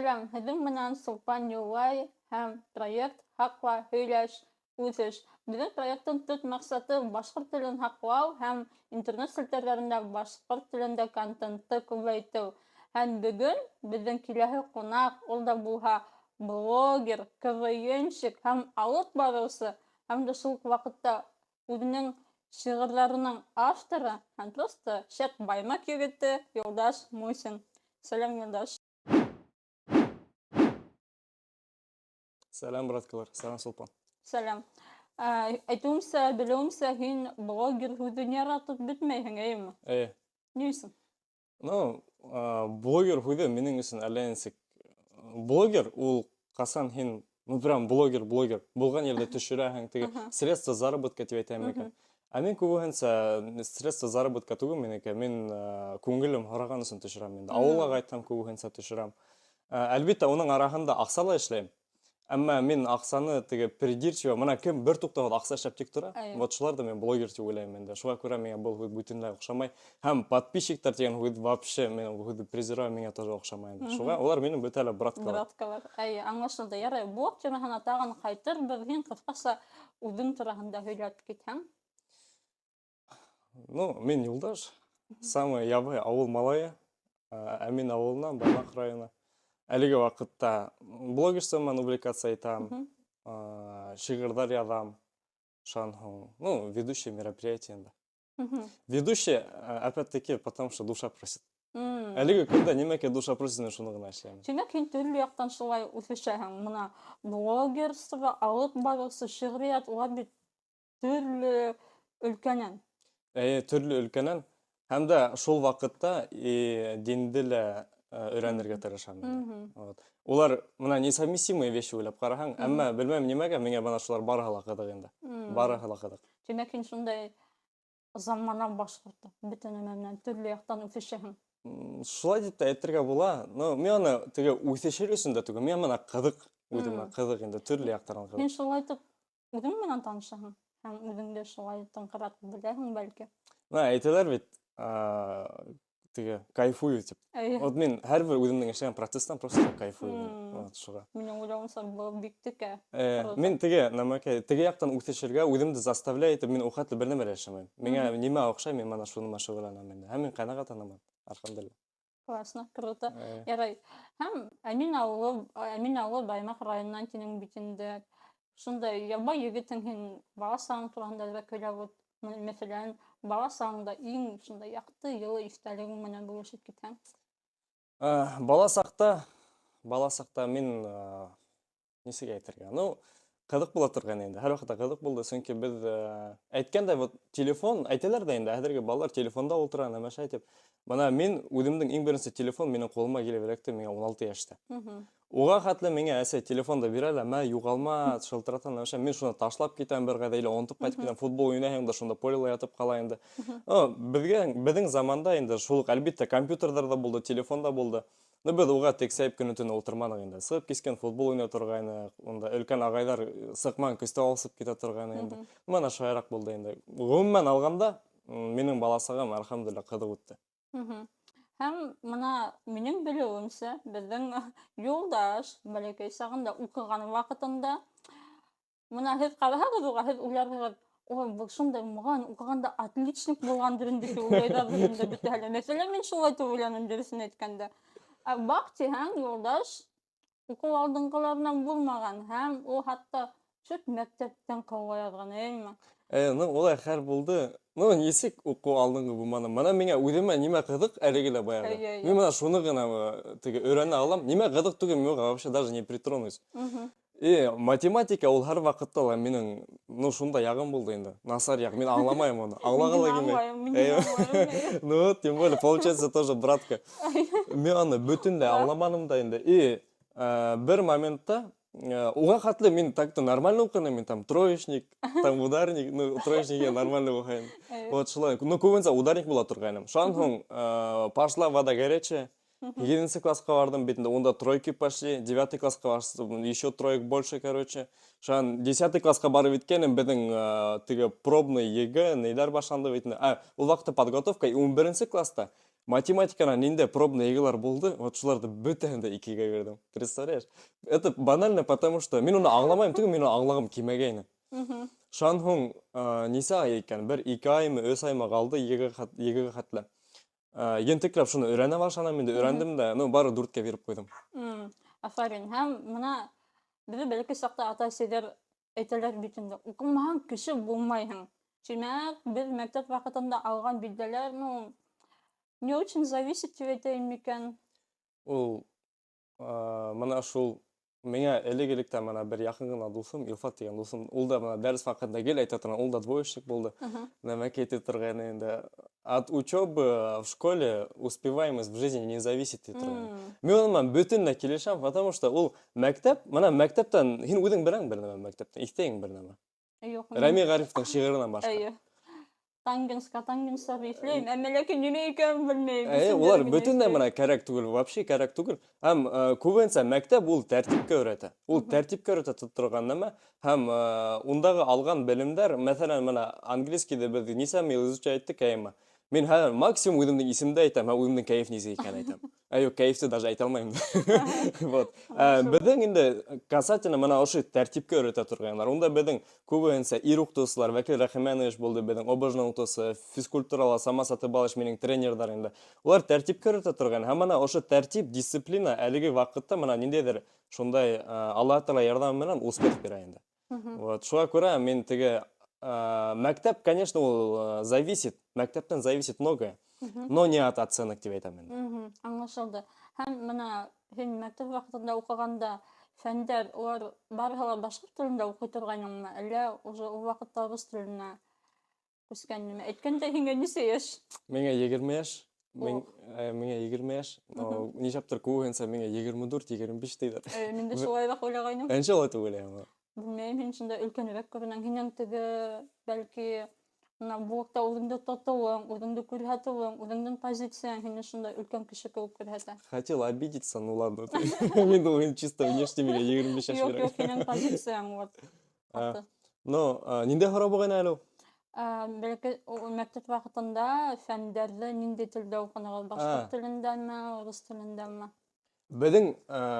Selam, һеҙҙең менән Сулпан Юлай һәм проект «Һаҡла, һөйләш, үҫеш». Беҙҙең проекттың төп маҡсаты башҡорт телен һаҡлау һәм интернет селтәрҙәрендә башҡорт телендә контентты күбәйтеү. Һәм бөгөн беҙҙең киләһе ҡунаҡ, ул да булһа блогер, КВНщик һәм алып барыусы, һәм дә шул уҡ ваҡытта үҙенең шиғырҙарының авторы һәм просто шәп баймаҡ егете Юлдаш Мусин. Сәлам, Юлдаш. Сәлам, браткалар. Сәлам, Сулпан. Сәлам. Әйтеүемсә, белеүемсә, һин блогер һүҙен яратып бөтмәйһең, әйеме? Ни өсөн? Блогер һүҙе минең өсөн әллә нисек. Блогер ул ҡасан һин, прям блогер булған ерҙе төшөрәһең, теге средства заработка тип әйтәм икән. Ә мин күбеһенсә средства заработка түгел минеке, мин күңелем һораған өсөн төшөрәм инде. Ауылға ҡайтһам күбеһенсә төшөрәм. Әлбиттә, уның араһында аҡса ла эшләйем. Әммә мин аҡсаны теге придирчиво, мына кем бер туҡтауһыҙ аҡса эшләп тик тора, вот шуларҙы мин блогер тип уйлайым инде. Шуға күрә миңә был һүҙ бөтөнләй оҡшамай. Һәм подписчиктар тигән һүҙ вообще, мин ул һүҙҙе презираю, миңә тоже оҡшамай. Шуға улар минең бөтә лә браткалар. Браткалар. Аңлашылды. Ярай, блог темаһына тағын ҡайтырбыҙ. Һин ҡыҫҡаса үҙең тураһында һөйләп китһәң. Мин Юлдаш, самый ябай ауыл малайы, Әмин ауылынан, Баймаҡ районы. Әлеге ваҡытта блогерствомен увлекаться итәм, шиғырҙар яҙам, шунан һуң, ведущий мероприятиенда. Ведущий, опять-таки, потому что душа просит. Әлеге көндә нимәкә душа просит, мин шуны ғына эшләйем. Тимәк, һин төрлө яҡтан шулай үҫешәһең. Мына блогерство, алып барыусы, шиғриәт, улар бит төрлө өлкәнән. Төрлө өлкәнән. Һәм дә шул ваҡытта динде лә өйрәнергә тырышам. Улар мына несовместимые вещи уйлап ҡараһаң, әммә белмәм нимәгә, миңә бына шулар барыһы ла ҡыҙыҡ инде. Барыһы ла ҡыҙык. Тимәк, һин шундай замана башҡорты, бөтә нәмә менән төрлө яҡтан үҫешәһең. Шулай дип тә әйтергә була. Мин аны теге үҫешер өсөн дә түгел, миңә бына ҡыҙык, үҙемә ҡыҙык инде, төрлө яҡтардан ҡыҙык. Һин шулай итеп үҙең менән танышаһың һәм үҙеңде шулай тыңҡырап беләһең, бәлки. Әйтәләр бит, теге кайфую тип. Вот мин һәр бер үҙемдең эшләгән процесстан просто кайфую. Шуға. Минең уйлауымса, был бик текә. Мин теге яҡтан үҫешергә, үҙемде заставляй итеп, мин ул хәтле бер нәмә лә эшләмәйем. Миңә нимә оҡшай, мин мына шуныма шөғөлләнәм инде. Һәм мин ҡәнәғәт, альхамдулилла. Классно, круто. Ярай. Һәм Әмин ауылы Баймаҡ районынан тинең бит инде. Шундай ябай егетең, һин бала сағың тураһында да көйләп, мәҫәлән, бала сағыңда иң шундай яҡты, йылы иҫтәлегең менән бүлешеп китһәң. Бала саҡта мин нисек әйтергә? Ҡыҙык була торған инде. Һәр ваҡытта ҡыҙык булды, сөнки беҙ әйткәндәй, вот телефон, әйтәләр ҙә инде, хәҙерге балалар телефонда ултыра, нәмәшә итеп. Бына мин үҙемдең иң беренсе телефон минең ҡулыма килеп эләкте, миңә 16 йәштә. Уға хәтле миңә әсәй телефонда бирә лә, мә юғалма, шылтырата, нәмәшә. Мин шуны ташлап китәм бер ҡайҙа, или онотоп ҡайтып китәм, футбол уйнайһың да, шунда полила ятып ҡала инде. Беҙҙең заманда инде шул, әлбиттә, компьютерҙар ҙа булды, телефон да булды. Беҙ уға тексәйеп көнө-төнө ултырманыҡ инде. Сығып кискен футбол уйнай торғайны, унда өлкән ағайҙар сыҡман көстә алсып китә торғайны инде. Мана шулайыраҡ булды инде. Ғөмүмән алғанда, минең бала сағым, альхамдулилла, ҡыҙыҡ үтте. Һәм мына минең белеүемсә, беҙҙең Юлдаш бәләкәй сағында уҡыған ваҡытында, мына һеҙ ҡараһағыҙ уға, һеҙ уйларһығыҙ, ой, был шундай маған уҡығанда отличник булғандыр инде тип уйлайҙарҙыр инде бөтәһе лә. Мәҫәлән, мин шулай тип уйланым, дөрөҫөн әйткәндә. Баҡ тиһәң, Юлдаш уҡыу алдынғыларынан булмаған һәм ул хатта шөт мәктәптән ҡыуа яҙған, әйме? Улай хәл булды. Нисек уҡыу алдынғы булманы? Мына миңә үҙемә нимә ҡыҙыҡ, әлеге лә баяғы. Мин мына шуны ғына өйрәнә алам. Нимә ҡыҙыҡ түгел, мин уға вообще даже не притронусь. Математика ул һәр ваҡытта ла минең, шунда яғым булды инде. Насар яғ, мин аңламайым уны. Аңларға ла килмәй. Тем более, получается тоже братка. Мин аны бөтөнләй аңламаным да инде. Бер моментта уға хәтле мин так-то нормально уҡыным, мин там троечник, там ударник, троечник я нормально уҡыйым. Вот шулай. Күбенсә ударник була торғайным. Шунан һуң пошла вода горячая. 7 классқа бардым бит инде, онда тройки пошли, 9 классқа баштым, еще троек больше, короче. Шунан 10 классқа барып еткәнем, беҙҙең теге пробный ЕГЭ, нейҙәр башланды бит инде. Ул ваҡытта подготовка 11 класста. математикадан нинде пробный егілар болды, вот шуларды бөтенді 2-ге бердім. Представляешь? Это банально, потому что мен оны аңламайым түгіл, мен оны аңлағым келмегені. Шан хоң ниса екен, бір 2 айымы, 3 айыма қалды, 2-ге қатылы. Ентеклеп шуны өйрәнә башладым, мен де өйрәндем дә, ну бары 4-ке беріп қойдым. Афарин, һәм мына беҙ бәләкәй саҡта ата-әсәләр әйтәләр бит инде, уҡымаһаң кеше булмайһың. Тимәк, беҙ мәктәп ваҡытында алған билдәләр, ну, не очень зависит тип әйтәйем микән. Ул мына шул миңа элек-электә мына бер яҡын гына дуҫым, Илфат дигән дуҫым, ул да мына дәрес ваҡытында гел әйтә торған, ул да двоечник булды. Нәмәк әйтеп торған инде. От учебы в школе успеваемость в жизни не зависит дип торған. Мен онымен бөтөнләй килешәм, потому что ул мәктәп, мына мәктәптән һин үҙең беләң бер нәмә мәктәптән, иҫтәйһең бер нәмә. Юҡ. Рәми Ғарифтың шиғырынан башҡа. Әйе. Тангенска иҫләйем, әммә ләкин нимә икәнен белмәйем. Улар бөтөнләй мына кәрәк түгел, вообще кәрәк түгел. Һәм күбенсә мәктәп ул тәртипкә өйрәтә. Ул тәртипкә өйрәтә торған нәмә. Һәм ундағы алған белемдәр, мәсәлән, мына английскийҙы беҙ нисә йыл изучать иттек әйме. Мин хәҙер максимум үҙемдең исемде әйтәм, һәм үҙемдең кәйеф нисә икәнен әйтәм. Юҡ, кәйефте даже әйтә алмайым. Вот. Беҙҙең инде касательно мына ошо тәртипкә өйрәтә торғандар. Унда беҙҙең күбеһенсә ир уҡытыусылар, Вәкил Рәхимәнович булды беҙҙең ОБЖ-ның уҡытыусы, физкультурала Сама Сатыбалович минең тренерҙар инде. Улар тәртипкә өйрәтә торған. Һәм мына ошо тәртип, дисциплина әлеге ваҡытта мына ниндәйҙер шундай Аллаһ Таала ярҙамы менән успех бирә инде. Вот. Шуға күрә мин теге мәктәп, конечно, ул зависит, мәктәптән зависит многое, но не от оценок дип әйтәм инде. Аңлашылды. Һәм мына һин мәктәп ваҡытында уҡығанда фәндәр, улар барыһы ла башҡорт телендә уҡый торғайныңмы, әллә уже ул ваҡытта рус теленә күскәнме? Әйткәндә һиңә нисә йәш? Миңә 20 йәш. Миңә 20 йәш. Нисәптер күбеһенсә миңә 24-25 тиҙәр. Мин дә шулайыраҡ уйлағайным. Иншалла тип уйлайым. Белмәйем, һин шунда өлкәнерәк күренәң. Һинең теге, бәлки, блогта үҙеңде тотоуың, үҙеңде күрһәтеүең, үҙеңдең позицияң һине шунда өлкән кеше кеүек күрһәтә. Хотел обидеться, ну ладно. Мин дә чисто внешне миңә 25 йәш Юҡ, юҡ, һинең позицияң вот. Но ниндәй һорау булған әле ул? Бәлки, мәктәп ваҡытында фәндәрҙе ниндәй телдә уҡынығыҙ? Башҡорт телендәме, рус телендәме? Беҙҙең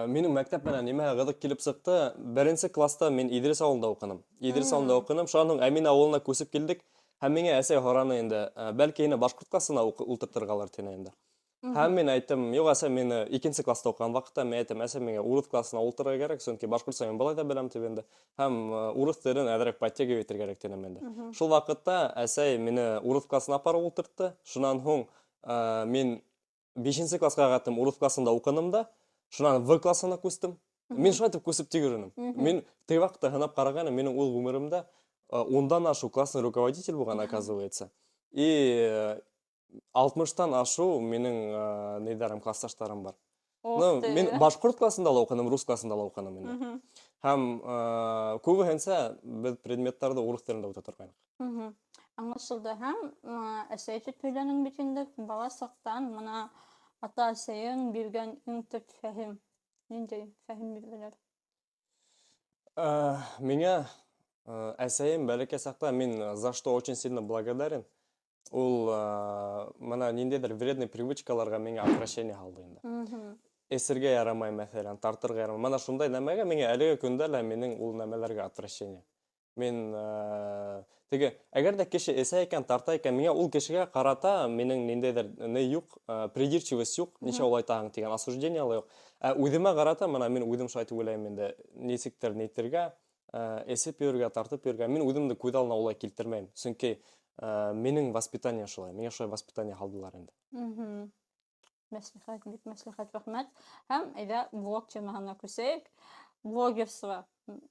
минең мәктәп менән нимәһе ҡыҙыҡ килеп сыҡты. 1-нсе класста мин Иҙрис ауылында уҡыным. Иҙрис ауылында уҡыным. Шунан һуң Әмин ауылына күсеп килдек. Һәм миңә әсәй һораны инде, бәлки һине башҡорт класына ултыртырғалыр тине инде. Һәм мин әйттем, юҡ, әсәй, мине 2-нсе класста уҡыған ваҡытта мин әйттем, әсәй, миңә урыҫ класына ултырырға кәрәк, сөнки башҡортса мин былай ҙа беләм тип инде. Һәм урыҫ телен әҙерәк подтягивать итергә кәрәк тинем инде. Шул ваҡытта әсәй мине урыҫ класына апарып ултыртты. Шунан һуң мин 5-нсе классҡа ҡаттым, урыҫ классында уҡыным да. Шунан В классына күстем. Мин шулай итеп күсеп тик йөрөнөм. Мин теге ваҡытта һынап ҡарағайным, минең ул ғүмеремдә 10-дан ашу классный руководитель булған, оказывается. И 60-тан ашу минең нейҙәрем, классташтарым бар. Мин башҡорт классында ла уҡыным, рус классында ла уҡыным инде. Һәм күбеһенсә беҙ предметтарҙы урыҫ телендә үтә торғайныҡ. Аңлашылды. Һәм әсәй тип һөйләнең бит инде, бала саҡтан мына ата-әсәйең биргән иң төп фәһем. Ниндәй фәһем бирҙеләр? Миңә әсәйем бәләкәй саҡта, мин за что очень сильно благодарен. Ул мына ниндәйҙер вредный привычкаларға миңә отвращение һалды инде. Эсергә ярамай, мәҫәлән, тартырға ярамай. Мана шундай нәмәгә миңә әлеге көндә лә минең ул нәмәләргә отвращение. Мин теге, әгәр дә кеше эсә икән, тарта икән, миңә ул кешегә ҡарата минең ниндәйҙер юҡ, придирчивость юҡ, нисә ул айтаһың тигән осуждение ла юҡ. Үҙемә ҡарата, мына мин үҙем шулай тип уйлайым инде, нисектер нитергә, эсеп йөрөргә, тартып йөрөргә, мин үҙемде күҙ алдына улай килтермәйем. Сөнки минең воспитание шулай, миңә шулай воспитание һалдылар инде. Мәслихәт, бик мәслихәт, рәхмәт. Һәм әйҙә блог темаһына күсәйек. Блогерство.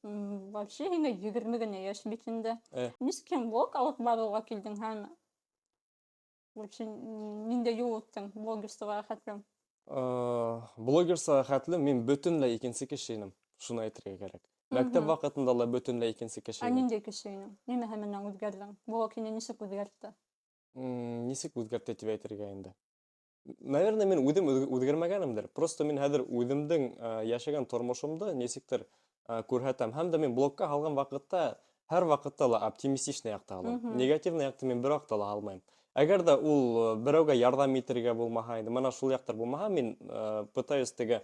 Вообще һиңә 20 генә йәш бит инде. Нисек блог алып барыуға килдең һәм вообще ниндәй юл үттең блогерствоға хәтлем? Блогерствоға хәтлем мин бөтөнләй икенсе кеше инем, шуны әйтергә кәрәк. Мәктәп ваҡытында ла бөтөнләй икенсе кеше инем. Ниндәй кеше инең? Нимәһе менән үҙгәрҙең? Блог һине нисек үҙгәртте? Нисек үҙгәртте тип әйтергә инде. Наверное, мин үҙем үҙгәрмәгәнемдер. Просто мин хәҙер үҙемдең йәшәгән тормошомдо нисектер күрһәтәм. Һәм дә мин блогка һалған ваҡытта, һәр ваҡытта ла оптимистичный яҡты һалам. Негативный яҡты мин бер ваҡытта ла һалмайым. Әгәр дә ул берәүгә ярдәм итергә булмаһа, инде менә шул яктар булмаһа, мин пытаюсь теге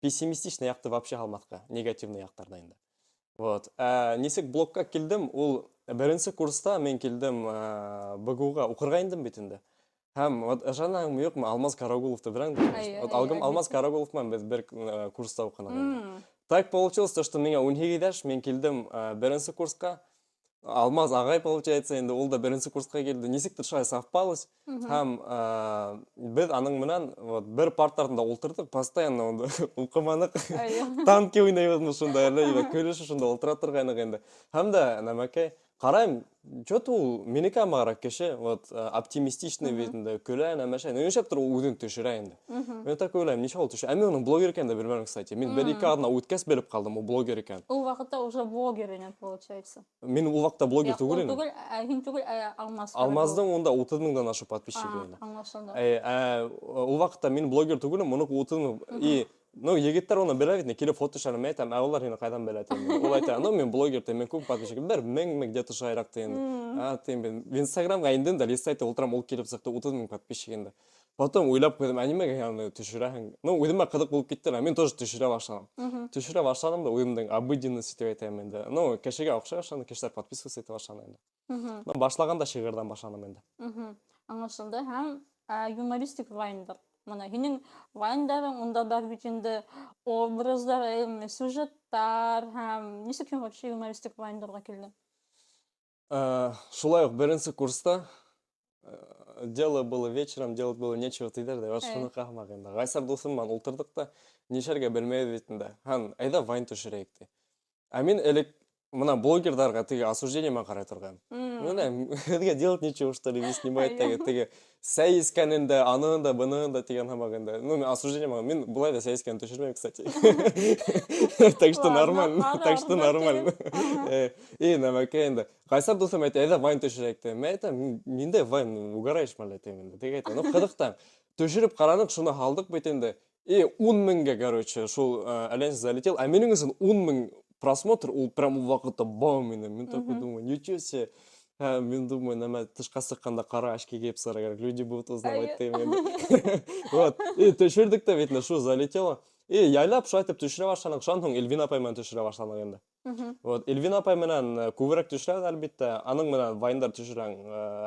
пессимистичный якты вообще алмаска, негативный яктарда инде. Вот. Нисек блогка килдем, ул беренче курста мен килдем БГУга укырга индем бит инде. Һәм вот ышанаһыңмы юкмы, Алмаз Карагуловты беләңме? Вот Алмаз Карагулов менән без бер курста укыган. Так получилось, что меня 17 яшь, мен килдем беренче курска. Алмаз ағай, получается, енді ол да бірінші курсқа келді. Несектір шай совпалось. Һәм біз аның менән бір парттарында отырдық, постоянно онда укыманык. Танки уйнайбыз шунда әле, көлешү шунда ултыра торгайнык енді. Һәм дә нәмәкәй карайм, что-то ул минеке амарак кеше, вот оптимистичный битендә көлә, нәмәшә. Ничектер ул үзен төшерә инде. Мен так уйлайм, ничә ул төшерә. Мен уның блогер икәнен дә белмәдем, кстати. Мин бер-ике адына үткәс белеп калдым, ул блогер икән. Ул вакытта уже блогер инде, получается. Мин ул вакытта блогер түгел идем. Түгел, һин түгел, Алмаз. Алмаздың онда 30 мыңдан ашы подписчиги инде. Аңлашылды. Ул вакытта мин блогер түгелем, моны 30 мың. И ну, егеттер оны белә бит, килеп фото төшерәм, әйтәм, улар һине кайдан белә тием. Ул әйтә, ну мен блогер тем, мен күп подписчик, бер мең где-то шайрак тием. Тием мен. В Инстаграмга индем да, листайтта ултырам, ул килеп сыкты 30 мың подписчик инде. Потом уйлап куйдым, нимәгә аны төшерәһең? Ну, үземә кызык булып китте, мен тоже төшерә башладым. Төшерә башладым да, үземнең обыденность дип әйтәм инде. Ну, кешегә охшаш, кешеләр подписываться итә башлады инде. Ну, башлаганда шигырьдән башладым инде. Аңлашылды. Һәм юмористик вайндар. Мына һинең вайндарың унда бар бит инде образдар, сюжеттар һәм ничек һин вообще юмористик вайндарга килдең? Шулай ук беренче курста дело было вечером, делать было нечего тидер да, шуны кахмак инде. Гайсар дусым менән ултырдык та, нишәргә белмәй бит инде. Һәм әйдә вайн төшерәйек ди. Мин элек мына блогерларга теге осуждение мен карай торган. Менә безгә делать нечего, что ли, снимать теге сәйскәнен дә, аның да, буның да дигән һәммәгендә. Ну, мен осуждение мен булай да сәйскән төшермәйм, кстати. Так что нормально, так что нормально. И нәмәкәй инде. Кайсар дусым әйтә, әйдә вайн төшерәйек ди. Мен әйтәм, миндә вайн угарайш мәле тем инде. Теге әйтә, ну кызыктан. Төшереп каранык, шуны алдык бит инде. И 10 меңгә, короче, шул әлен залетел. А минең өчен 10 мең просмотр, ул прям ул вакытта бам инде. Мен такой думаю, ничего себе. Мен думаю, нәмә тышка сыкканда кара очки киеп сара керек. Люди будут узнавать тем инде. Вот. И төшердек тә бит, шу залетело. И яйлап шайтып төшерә башладык. Шуннан соң Эльвина апай менән төшерә башладык инде. Вот. Эльвина апай менән күбрәк төшерә әлбәттә. Аның менән вайндар төшерәң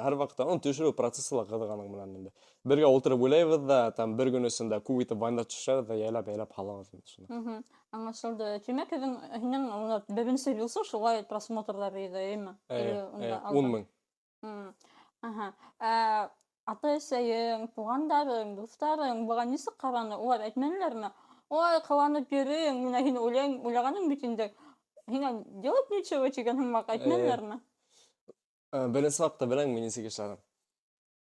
һәр вакытта. Аны төшерү процессы ла кызык аның менән инде. Бергә утырып уйлайбыз да, там бер көн өчендә күп итеп вайндар төшерәбез да, яйлап халабыз инде. Аңлашылды. Тимәк, һинең беренче рилсың шулай просмотрлар иде, әйме? 10 мең. Ата-әсәең, тугандарың, дусларың буга ничек караны? Улар әйтмәделәрме? Ой, кыланып йөрүң, менә һин уйлаганың бит инде. Һиңа делать нечего дигән һәммәк әйтмәделәрме? Беренче вакытта беләңме ничек эшләдем?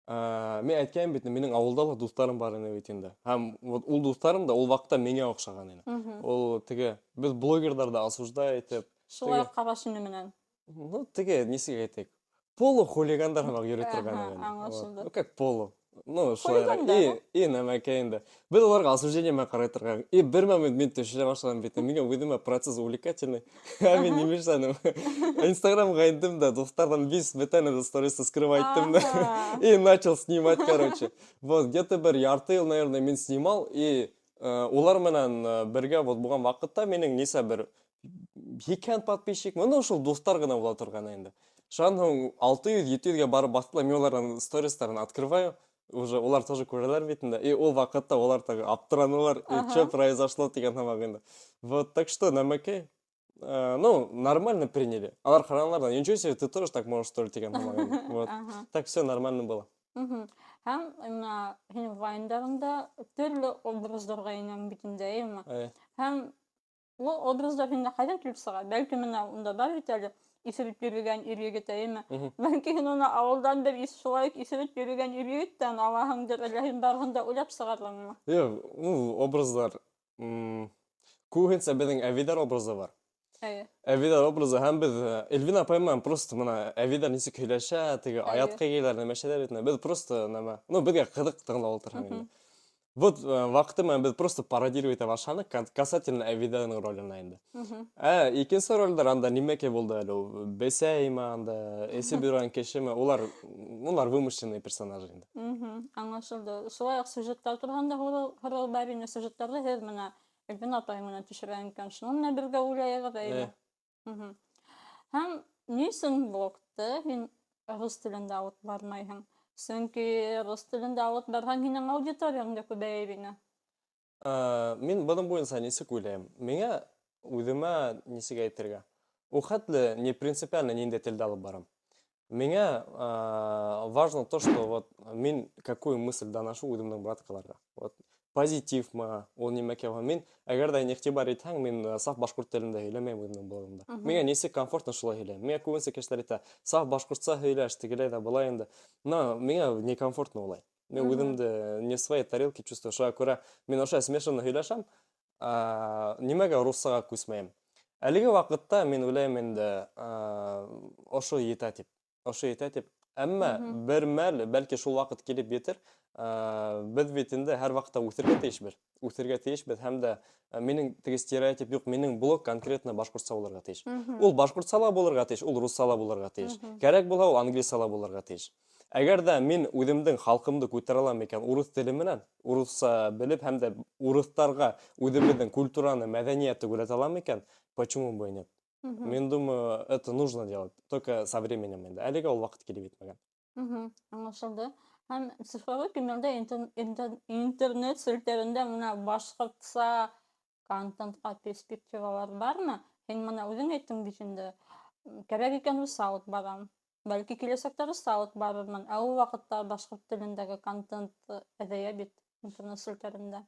Мен әйткән бит, минең авылда ла дусларым бар иде бит инде. Һәм вот ул дусларым да ул вакытта миңа охшаган иде. Ул теге без блогерларда осуждай итеп, шулай карашыны менән. Ну, теге ничек әйтик? Полухулигандар һәм йөри торган иде. Аңлашылды. Ну, как полу. Ну, шулай. И нәмәкәй инде. Без аларга осуждение мен карай торган. И бер момент мен төшерә башладым бит. Миңа үземә процесс увлекательный. Мен нимешәнем. Инстаграмга индем да, дуслардан весь бетәне сторис скрывайттым да. И начал снимать, короче. Вот где-то бер ярты ел, наверное, мен снимал. И улар менән бергә вот булган вакытта минең нисә бер 200 подписчик, менә шул дуслар гына була торган инде. Шуннан 600-700-гә барып бастылар, мен уларның сторисларын открываю. Уже улар тоже күрәләр бит инде. И ул вакытта улар так аптыранулар, что произошло дигән һәммәк инде. Вот, так что нәмәкәй, ну, нормально приняли. Алар караналар да, ничего себе, ты тоже так можешь, что ли, дигән һәммәк инде. Вот. Так все нормально было. Һәм менә һинең вайндарыңда төрле образларга инәң бит инде, әйме? Һәм ул образдар һиңа кайдан килеп сыга? Бәлки менә унда бар бит әле. Исереп йөргән ир-егет, әйме? Бәлки һин уны авылдан бер шулай исереп йөргән ир-егеттән алаһыңдыр, әллә һин барганда уйлап сыгарлыңмы? Юк, образлар күбенчә безнең Әвидар образы бар. Әвидар образы һәм без Эльвина апай менән просто менә Әвидар ничек һөйләшә, теге аятка киләр, нәмәшәләр итә. Без просто нәмә, ну безгә кызык тыңлап утырам инде. Вот вакытта мен біз просто пародировать башланы касательно Эвиданың ролына енді. Мгм. Икенче рольдер анда немеке болды әле ул Бесәйме анда, эсе биргән кешеме, улар вымышленный персонажи инде. Мгм. Аңлашылды. Шулай ук сюжеттар турында һорау бар ине. Сюжеттерди һеҙ менә Эльвин апай менән төшөргән икән. Шуны менән бергә уйлайыгыҙ әйме? Мгм. Һәм ни өсөн блогты һин рус телендә алып бармайһың? Сөнки рус телендә алып барһаң, һинең аудиторияң да күбәйер ине. Мин буның буенча нисек уйлайм? Миңа үҙемә нисек әйтергә? Ул хәтле не принципиально нинди телдә алып барам. Миңа важно то, что вот мин какую мысль доношу үҙемнең браткаларга. Вот позитивмы, ул нимәкә мин әгәр дә игътибар итһәң, мин саф башҡорт телендә һөйләмәйем үҙемнең блогымда. Миңа нисек комфортно шулай һөйләйем. Миңа күбенсә кешеләр әйтә, саф башҡортса һөйләш, тегеләй ҙә былай инде. Но миңа некомфортно улай. Мин үҙемде не в своей тарелке чувствую. Шуңа күрә мин ошо смешанно һөйләшәм, нимәгә руссага күсмәйем. Әлеге ваҡытта мин уйлайм инде ошо етә тип. Ошо етә тип. Әммә бер мәл, бәлки шул ваҡыт килеп етер, беҙ бит инде һәр ваҡытта үҫергә тейешбеҙ. Үҫергә тейешбеҙ һәм дә минең теге стереотип юҡ, минең блог конкретно башҡортса булырға тейеш. Ул башҡортсала булырға тейеш, ул руссала булырға тейеш. Кәрәк булһа, ул англисала булырға тейеш. Әгәр дә мин үҙемдең халҡымды күтәрә алам икән урыҫ теле менән, урыҫса белеп һәм дә урыҫтарға үҙебеҙҙең культураны, мәҙәниәтте күрһәтә алам икән, почему бы и нет? Мен думаю, это нужно делать, только со временем инде. Әлегә ул ваҡыт килеп етмәгән. Аңлашылды. Һәм цифровой кимәлдә интернет селтәрендә менә башҡортса контентҡа перспективалар бармы? Һин менә үҙең әйттең бит инде, кәрәк икән русса алып барам. Бәлки киләсәктә русса алып барырмын. Ә ул ваҡытта башҡорт телендәге контент әҙәйә бит интернет селтәрендә.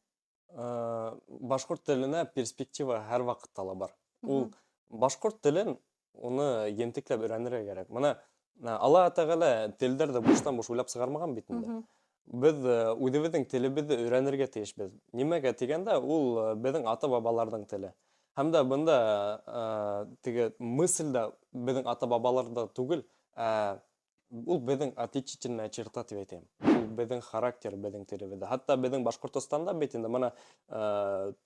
Башҡорт теленә перспектива һәр ваҡытта ла бар. Ул башҡорт телен, уны ентекләп өйрәнергә кәрәк. Менә Алла Тәғәлә телдәрҙе буштан-буш уйлап сығармаған бит инде. Беҙ үҙебеҙҙең телебеҙҙе өйрәнергә тейешбеҙ. Нимәгә тигәндә, ул беҙҙең ата-бабаларҙың теле. Һәм дә бында теге мысль да беҙҙең ата-бабаларҙа түгел, ул беҙҙең отличительная черта тип әйтәйем. Ул беҙҙең характер, беҙҙең телебеҙҙә. Хатта беҙҙең Башҡортостанда бит инде бына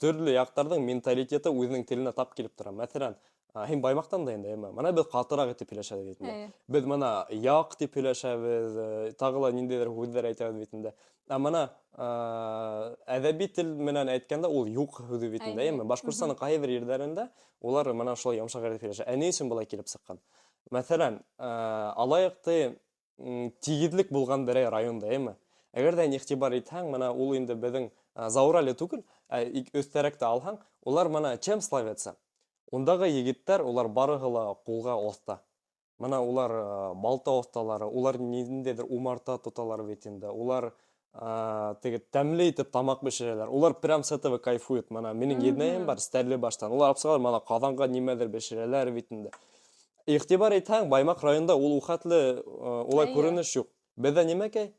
төрлө яҡтарҙың менталитеты үҙенең теленә тап килеп тора. Мәҫәлән, һин Баймаҡтан да инде, бына беҙ ҡатыраҡ итеп һөйләшәбеҙ бит инде. Беҙ бына яҡ тип һөйләшәбеҙ, тағы ла ниндәйҙер һүҙҙәр әйтәбеҙ бит инде. Ә бына әҙәби тел менән әйткәндә ул юҡ һүҙе бит инде. Башҡортостандың ҡайһы бер ерҙәрендә улар бына шулай йомшаҡ итеп һөйләшә. Ә ни өсөн былай килеп сыҡҡан? Мәҫәлән, алайыҡ ти тигеҙлек булған берәй районда, әгәр дә иғтибар итһәң, бына ул инде беҙҙең Заурале түгел, өҫтәрәктә алһаң, улар бына чем славятся? Ундағы егеттәр, улар барыһы ла ҡулға оҫта. Бына улар балта оҫталары, улар ниндәйҙер умарта тоталар бит инде. Улар теге тәмле итеп тамаҡ бешерәләр. Улар прям с этого кайфуют. Бына минең еҙнәйем бар, Стәрлебаштан. Улар апсалар, бына ҡаҙанға нимәлер бешерәләр бит инде. Иғтибар итһәң, Баймаҡ районында ул хәтле улай күренеш юҡ. Беҙҙә нимәкәй?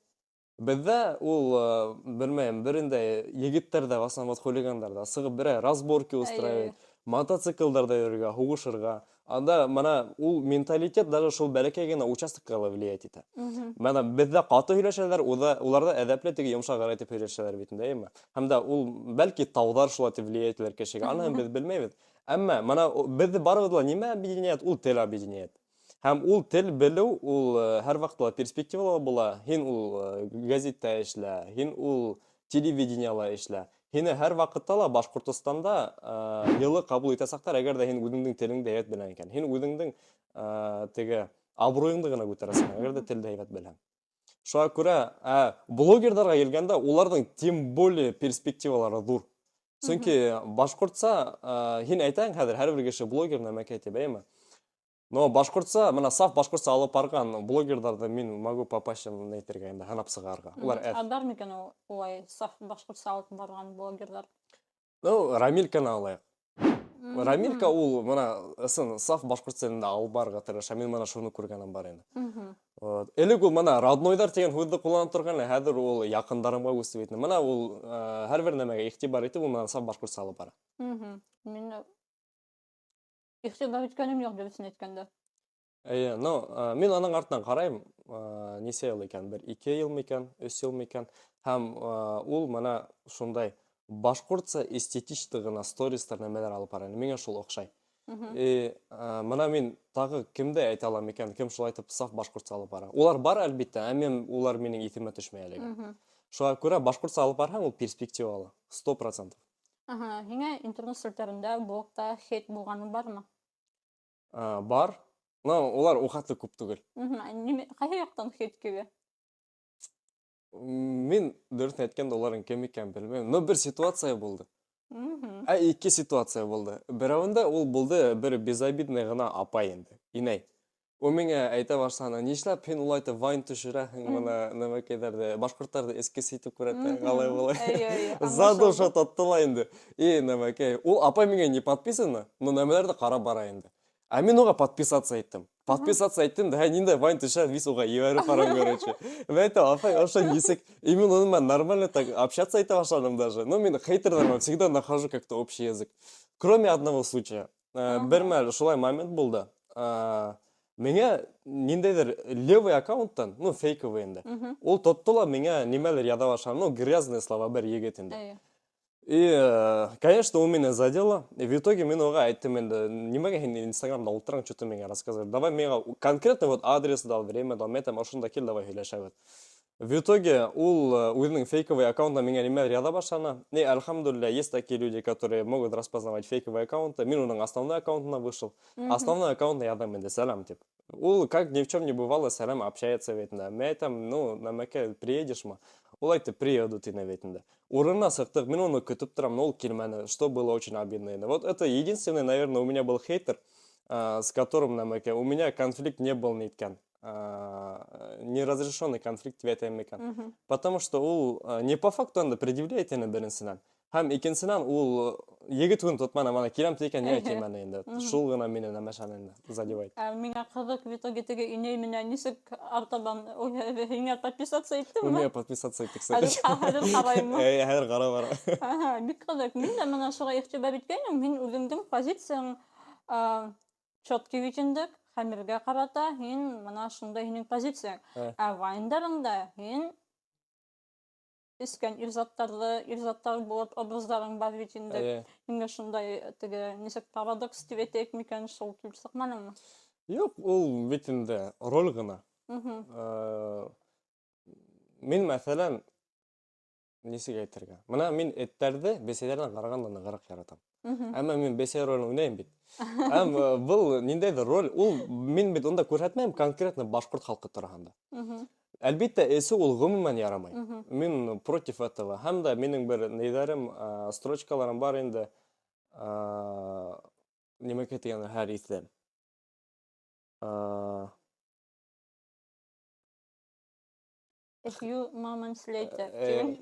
Беҙҙә ул, белмәйем, берендәй егеттәрҙә, в основном хулигандарҙа сығып берәй разборки устраивать, мотоциклдарҙа йөрөргә, һуғышырға. Анда мына ул менталитет даже шул бәләкәй генә участкаға ла влиять итә. Бына беҙҙә ҡаты һөйләшәләр, уларҙа әҙәпле теге йомшағыраҡ итеп һөйләшәләр бит инде, һәм дә ул бәлки тауҙар шулай итеп влиять итәләр кешегә. Аныһын беҙ белмәйбеҙ. Әммә бына беҙҙе барыбыҙ ла нимә объединяет? Ул тел объединяет. Һәм ул тел белеү, ул һәр ваҡытта перспективала була. Һин ул гәзиттә эшлә, һин ул телевидениела эшлә. Һине һәр ваҡытта ла Башҡортостанда йылы ҡабул итәсәктәр, әгәр дә һин үҙеңдең телеңде һәйбәт белән икән. Һин үҙеңдең теге абруйыңды ғына күтәрәсең, әгәр дә телде һәйбәт белһәң. Шуға күрә блогерҙарға килгәндә, уларҙың тем более перспективалары ҙур. Сөнки башҡортса, һин әйтәң хәҙер, һәр бер кеше блогер нәмәкәй тип, но башҡортса, бына саф башҡортса алып барған блогерҙарҙы мин могу по пальцам әйтергә инде, һанап сығарырға. Улар Ә бар микән улай саф башҡортса алып барған блогерҙар? Ну, Рамильканы алайыҡ. Рамилька ул бына ысын саф башҡортса телендә алып барырға тырыша. Мин бына шуны күргәнем бар инде. Элек ул бына роднойҙар тигән һүҙҙе ҡулланып торған, хәҙер ул яҡындарыма үсеп итне. Бына ул һәр бер нәмәгә иғтибар итеп, ул бына саф башҡортса алып бара. Мин иғтибар иткәнем юҡ, дөрөҫөн әйткәндә. Мен аның артынан қараймын, несе ел екен, бір 2 ел мекен, 3 ел мекен, һәм ул мына шундай башкортса эстетичті гына стористар нәмәләр алып бара. Миңа шул охшай. Мына мен тағы кемді айта алам екен, кем шулай айтып саф башкортса алып бара. Улар бар әлбетте, мен улар менің итемә төшмәй әлегә. Шуңа күрә башкортса алып барһаң, ул перспективалы, 100%. Һиңә интернет селтәрендә, блогта хейт булганы бармы? Бар, но улар ухатлы күп түгел. Кайсы яктан хейт килә? Мен дөресен әйткәндә уларның кем икәнен белмәйм, но бер ситуация булды. Ике ситуация булды. Берәвендә ул булды бер безобидный гына апай инде, инәй. Ул миңа әйтә башлады, нишләп һин улай итеп вайн төшерәһең, моны нәмәкәйләрдә, башкортларда эскесе итеп күрәтә, галай булай. Задуша тоттыла инде. Нәмәкәй, ул апай миңа не подписаны, но нәмәләрдә карап бара инде. Мен уға подписаться айттым. Подписаться айттым, да нинде вайн төшәр, вис уға евәрі қарам көречі. Мен айтам, апай, оша несек, именно онымен нормально так общаться айта башладым даже. Но мен хейтердармен всегда нахожу как-то общий язык. Кроме одного случая. Бір мәл шулай момент болды. Меңа ниндейдер левый аккаунттан, фейковый енді. Ол тоттыла меңа немелер яда башлады, грязные слова бір егет енді. Конечно, у меня задело. И в итоге мен оға айттым енді, немеге инстаграмда ултыраң что-то менге рассказывать. Давай менга конкретно вот адрес дал, время дал, мен там ошында кел, давай сөйләшәбез. В итоге ул өзінің фейковый аккаунтына менге немелер яда башлана. Альхамдулилля, есть такие люди, которые могут распознавать фейковые аккаунты. Мен оның основной аккаунтына вышел. Основной аккаунтына ядам енді сәлам тип. Ул как ни в чем не бывало, сәлам общается ветінде. Мен айтам, намеке приедешь ма? Ул айтты, приеду ты на ветінде. Урынна сыктык, мен оны көтіп тұрам, ол келмәне, что было очень обидно. Вот это единственный, наверное, у меня был хейтер, с которым у меня конфликт не был ниткан. Неразрешенный конфликт в этом мекан. Потому что ул не по факту анда предъявляет на беренсинан. Һәм икенсенән ул егет күн тотмана мана киләм тикән я килмәне инде. Шул гына мине намашаны задевает. Миңа кызык в итоге теге инәй менән нисек артабан һиңа подписаться иттеңме? У меня подписаться иттек. Хәзер караймы? Хәзер кара бара. Бик кызык. Мин дә менә шуга игътибар иткәнем. Мин үземнең позициям четкий ичендек. Хәмиргә карата һин менә шунда һинең позицияң. Вайндарыңда һин искән ирзаттар булып образларың бар бит инде. Һиңа шундай теге нисек парадокс дип әйтәйек микән, шул килеп сыкманыңмы? Юк, ул бит инде роль гына. Мин мәсәлән нисек әйтергә? Менә мин эттәрне бесәйләрдән караганда ныграк яратам. Әмма мин бесәй ролен уйнайм бит. Был ниндәйдер роль, ул мин бит онда күрсәтмәйм конкретно башкорт халкы турында. Әлбәттә, эсе ул гомумән ярамай. Мин против этого. Һәм дә минең бер нидәрем, строчкаларым бар инде. Нимәкә дигән һәр ислем. A few moments later.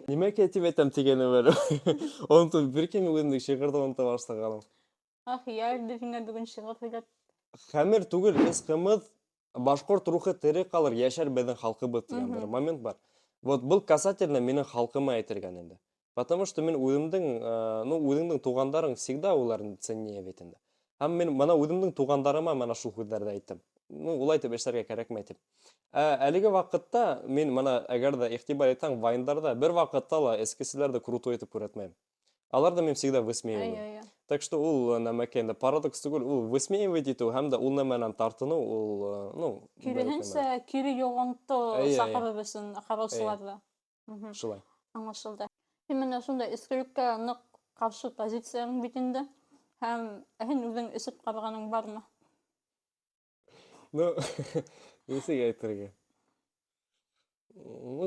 Нимәкә дип әйтәм дигәне бар. Онтон бер кем үземнең шигырьдә онта башлаганым. Я һиңа бүген шигырь сөйләп. Хәмер түгел, эс кымыз башкорт рухы тере калыр, яшәр безнең халкыбыз дигән бер момент бар. Вот был касательно минең халкыма әйтергән инде. Потому что мин үземнең тугандарың всегда уларны ценнее бит инде. Һәм мин моны үземнең тугандарыма моны шул хүзләрдә әйттем. Улай итеп эшләргә кирәкмәй дип. Әлеге вакытта мин моны әгәр дә игътибар итсәң, вайндарда бер вакытта ла эскеселәрдә крутой итеп күрәтмәйм. Аларда мин всегда высмеиваю. Так что ул нәмәкәйдә парадокс түгел, ул высмеивать итү һәм дә ул нәмәнән тартыну, ул киресенчә кире йогынты сакырыбызын караусыларда. Шулай. Аңлашылды. Менә шунда эскелеккә нык каршы позицияң бит инде. Һәм һин үзең исеп караганың бармы? Нисек әйтергә?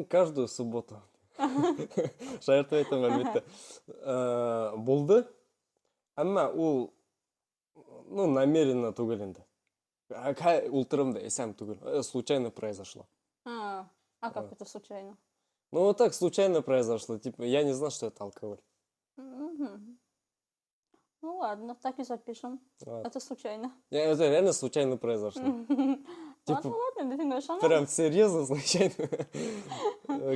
Каждую субботу. Шаяртып әйтәм әлбәттә. Булды. Әмма ул намеренно түгел инде. Ултырымда эсәм түгел. Случайно произошло. Как это случайно? Вот так случайно произошло. Типа, я не знал, что это алкоголь. Ну ладно, так и запишем. Это случайно. Это реально случайно произошло. Ладно, прям серьезно случайно.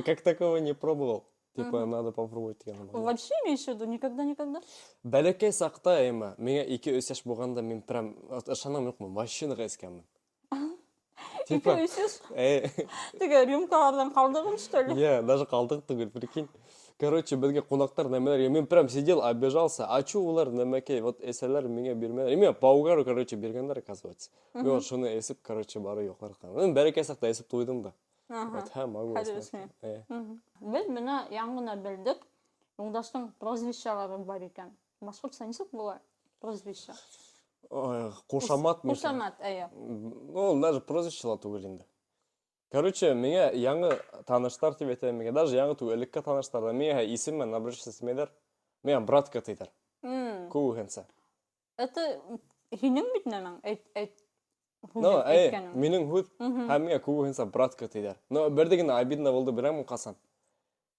Как такого не пробовал. Типа, надо попробовать. Вообще имеешь в виду? Никогда? Бәләкәй сақта, миңа 2-3 яш болғанда мен прям ышанам юкмы, машинаға ескәнмін. Типа, Үйсіз, э, тіге рюмкалардан қалдығын, что ли? я даже қалдық түгіл, прикинь. Короче, бізге қонақтар немелер, мен прям сидел, обижался, а чё олар немеке, вот эселер меңе бермедер. Мен паугару, короче, бергендер, оказывается. Мен вот шуны есіп, короче, бары yoqlar қалған. Мен бәрекей сақта есіп тойдым да. Вот, могу Хәзер есіп. Біз мына яңғына білдік, Юлдаштың прозвищалары бар екен. Башқұртса нисек була прозвище? Қошамат мекен. Кушамат, әйе. Ну, даже прозвищала түгел енді. Короче, меня яңы таныштар деп айтайын, менге даже яңы түгелікке таныштар да, менге исіммен обращаться етмейдер. Менге братка тейдер. Көугенсе. Это хинің бит нәмен? Ну, менің худ, һәм менге көугенсе братка тейдер. Но бірдегіне обидно болды, бірамын қасан.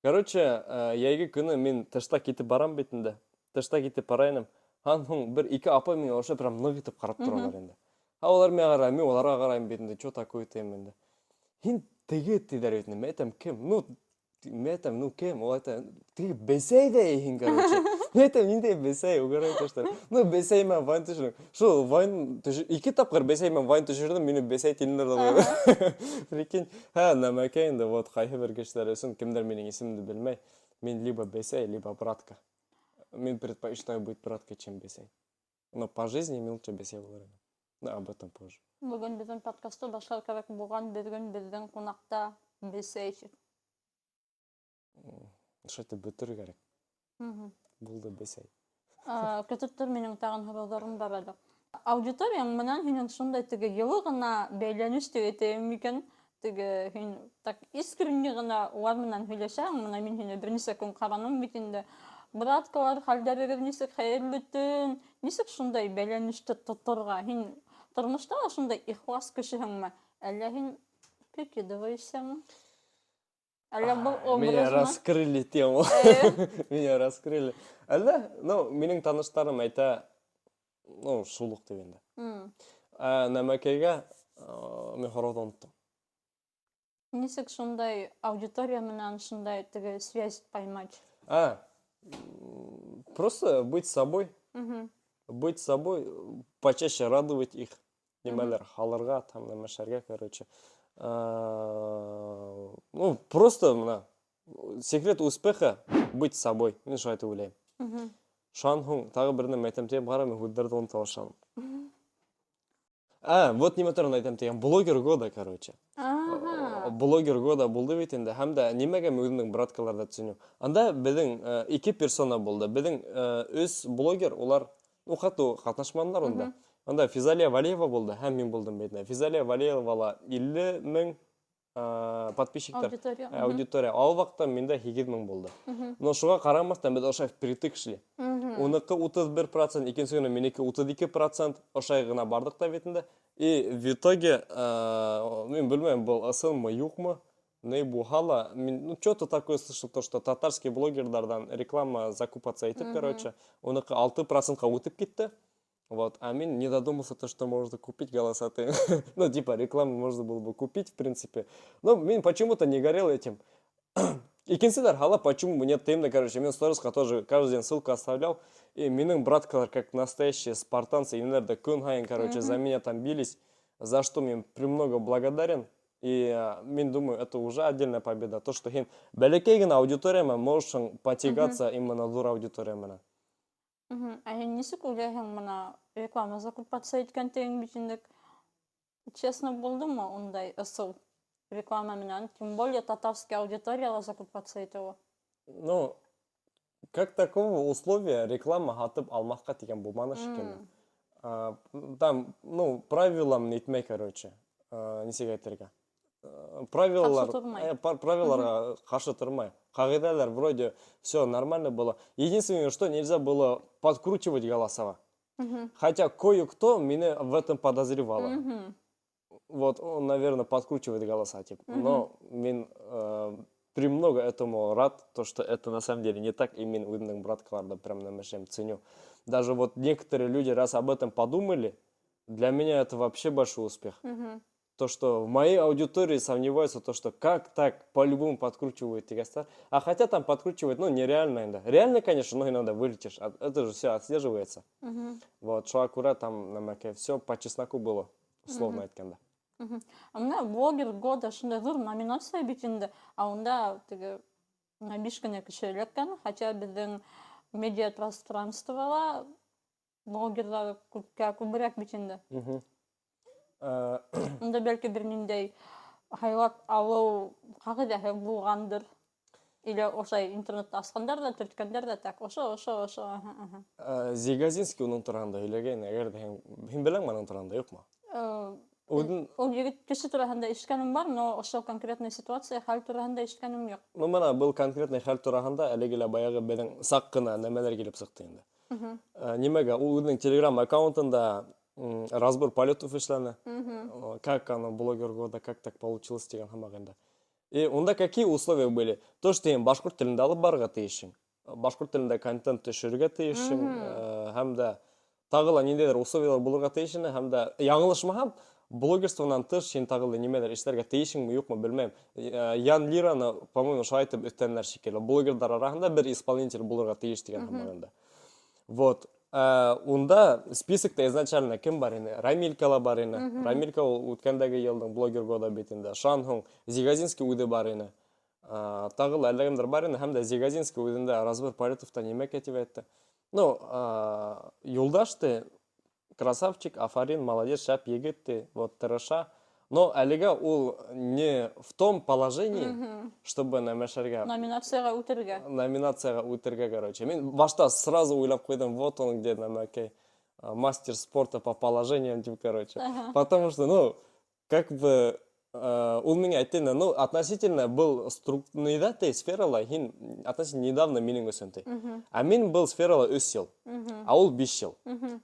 Короче, яйге күні мен тышта кетіп барам бетінде. Тышта кетіп барайыным. Бір екі апа менге ошы прям нық етіп қарап тұралар енді. Олар мен қарайым, мен оларға қарайым бетінде, чё такое тейм енді. Хин теге тейдер бетінде, мен айтам кем? Ну кем? Ол айтам, теге бесей де ехін, короче. Мен айтам, нендей бесей, угарай тұштар. Ну, бесей мен вайн түшірдім. Шо, вайн түшір, екі тапқыр бесей мен вайн түшірдім, мені бесей теліндер да қойды. Прикинь, намәке енді, вот, қайы бір кештер өсін, кімдер менің есімді білмей. Мен либо бесей, либо братка. Мен предпочитаю быть браткой, чем бесей. Но по жизни мен лучше бесей болар. Но об этом позже. Бүгін біздің подкастта башқа керек болған біздің қонақта бесей. Что-то бүтір керек. Болды бесей. Көтіптір менің тағын ғыралдарым бар еді. Аудиторияң мұнан хенің шындай тіге елі ғына бәйләніш етейім екен. Тіге хен так искренне ғына олар мұнан сөйлесең, мұна мен хені бірнесе күн қараным бетінде. Браткалар, халдары нисек хайырлытын, нисек шындай бәйләнішті тұттырға. Хен тұрмышта шындай ихлас кішіһің ме? Әлі хен прикидывайсың? Меня раскрыли тему. Меня раскрыли. Әлі, менің таныштарым айта, шулық дегенде. Нәмәкеге мен хорауды ұмыттым. Нисек шындай аудитория менен шындай тіге связь поймать? Просто быть собой. Быть собой, почаще радовать их. Немелер халарға, там немешерге, короче. Просто секрет успеха быть собой. Мен что это ойлаймын. Шанхун, тағы бірінен айтам тем қара, мен хүддерді ұмыта алшам. Вот неме тұрын айтам тем, блогер года, короче. Блогер года болды бит енді. Һәм дә немеге мен өзімнің браткаларда түсінем. Анда біздің екі персона болды. Біздің өз блогер, олар қатнашмандар онда. Анда Физалия Валиева болды, һәм мен болдым бетіне. Физалия Валиевала 50 мың подписчиктар. Аудитория. Ал вақытта менде 20 мың болды. Но шуға қарамастан біз ошай впритык шли. Оныкі 31%, екенсі күні менекі 32%, ошай ғына бардық та бетінде. И в итоге, мен білмеймін, бұл ысыл мы, юқ мы, не бухала. Что-то такое слышал, то, что татарский блогердардан реклама закупаться етіп, короче, оныкі 6%-қа өтіп кетті. Вот, а мен не додумался то, что можно купить голосатые. Типа рекламу можно было бы купить, в принципе. Но мен почему-то не горел этим. И кенсидар хала, почему мне темно, короче, мен сторисқа тоже каждый день ссылку оставлял. И менің браткалар, как настоящие спартанцы, иногда күн хайын, короче, за меня там бились. За что мен премного благодарен. И мен думаю, это уже отдельная победа. То, что хен бәлекейген аудиторияма можешь потягаться именно дур аудиторияма. Нисек ойлайсың мына реклама закупаться еткен тегін бітіндік? Честно болды ма ондай ысыл реклама менен? Тем более татарский аудиторияға закупаться етуі. Как такого условия реклама хатып алмаққа деген болманы шекені. Там, правилам нетмей, короче, несеге айтырға. Правиларға қаршы тұрмай. Қағидалар вроде все нормально было. Единственное, что нельзя было подкручивать голосово. Хотя кое-кто меня в этом подозревало. Вот он, наверное, подкручивает голоса. Но мен премного этому рад, то, что это на самом деле не так. И мен выданных браткаларда прям намешаем ценю. Даже вот некоторые люди, раз об этом подумали, для меня это вообще большой успех. То, что в моей аудитории сомневаются, то, что как так по-любому подкручивают текста. А хотя там подкручивать, нереально иногда. Реально, конечно, но иногда вылетишь. Это же все отслеживается. Вот, что аккурат там на маке. Все по чесноку было, условно айтқанда. Мына блогер года ушундай зор номинация бит инде. А онда тиги 5 гана киши элеккен, хотя биздин медиа пространствода блогерлар көбүрөөк бит инде. Э, Онда белки бир ниндей хайлап алуу кагыйда булгандыр. Или ошой интернетти ачкандар да, түрткөндөр да так. Ошо. Зигазинский унун турагында үйлеген, эгерде сен билең анын турагында жокму? Удун Ол жигит киши туурасында эчкеним бар, но ошол конкретный ситуация хал туурасында эчкеним жок. Ну мына бул конкретный хал турагында эле эле баягы биздин сак гана немелер келип чыкты энди. Немеге ул өзүнүн телеграм аккаунтунда разбор полетов иштеди. Как оно блогер года, как так получилось деген хамагында. И онда какие условия были? То, что сен башкұрт тилинде алып барга тийишиң, башкұрт тилинде контент түшүрүгө тийишиң, һәм да тагыла ниндейлер условиялар булырга тийишиң, һәм да яңылышмасам, блогерствонан тыш сен тагыла немелер эшләргә тийишиңме, юкмы билмәйм. Ян Лираны, по-моему, ошо айтып өткәннәр шикелле. Блогерлар арасында бер исполнитель булырга тийиш дигән хамагында. Вот. Унда списокта изначально ким бар ине? Рамилькала бар ине. Рамилька ул үткәндәге елдың блогер года бит инде. Шанхун Зигазинский үзе бар ине. Тагыл әлләгемдер бар ине һәм дә Зигазинский үзендә разбор полетовта нимә әйтеп әйтте. Ну, юлдаш ты красавчик, афарин, молодец, шәп егет ты, вот тырыша. Но әлегә ул не в том положении, чтобы намешәргә Номинацияга үтергә, короче. Мин башта сразу уйлап куйдым, вот он где намәкәй. Мастер спорта по положениям, тип, короче. Потому что, ну, как бы ул миңа әйтте, ну, относительно был структурныйда ты сферала, хин относительно недавно минең өсөн ты. А мин был сферала 3 ел, а ул 5 ел.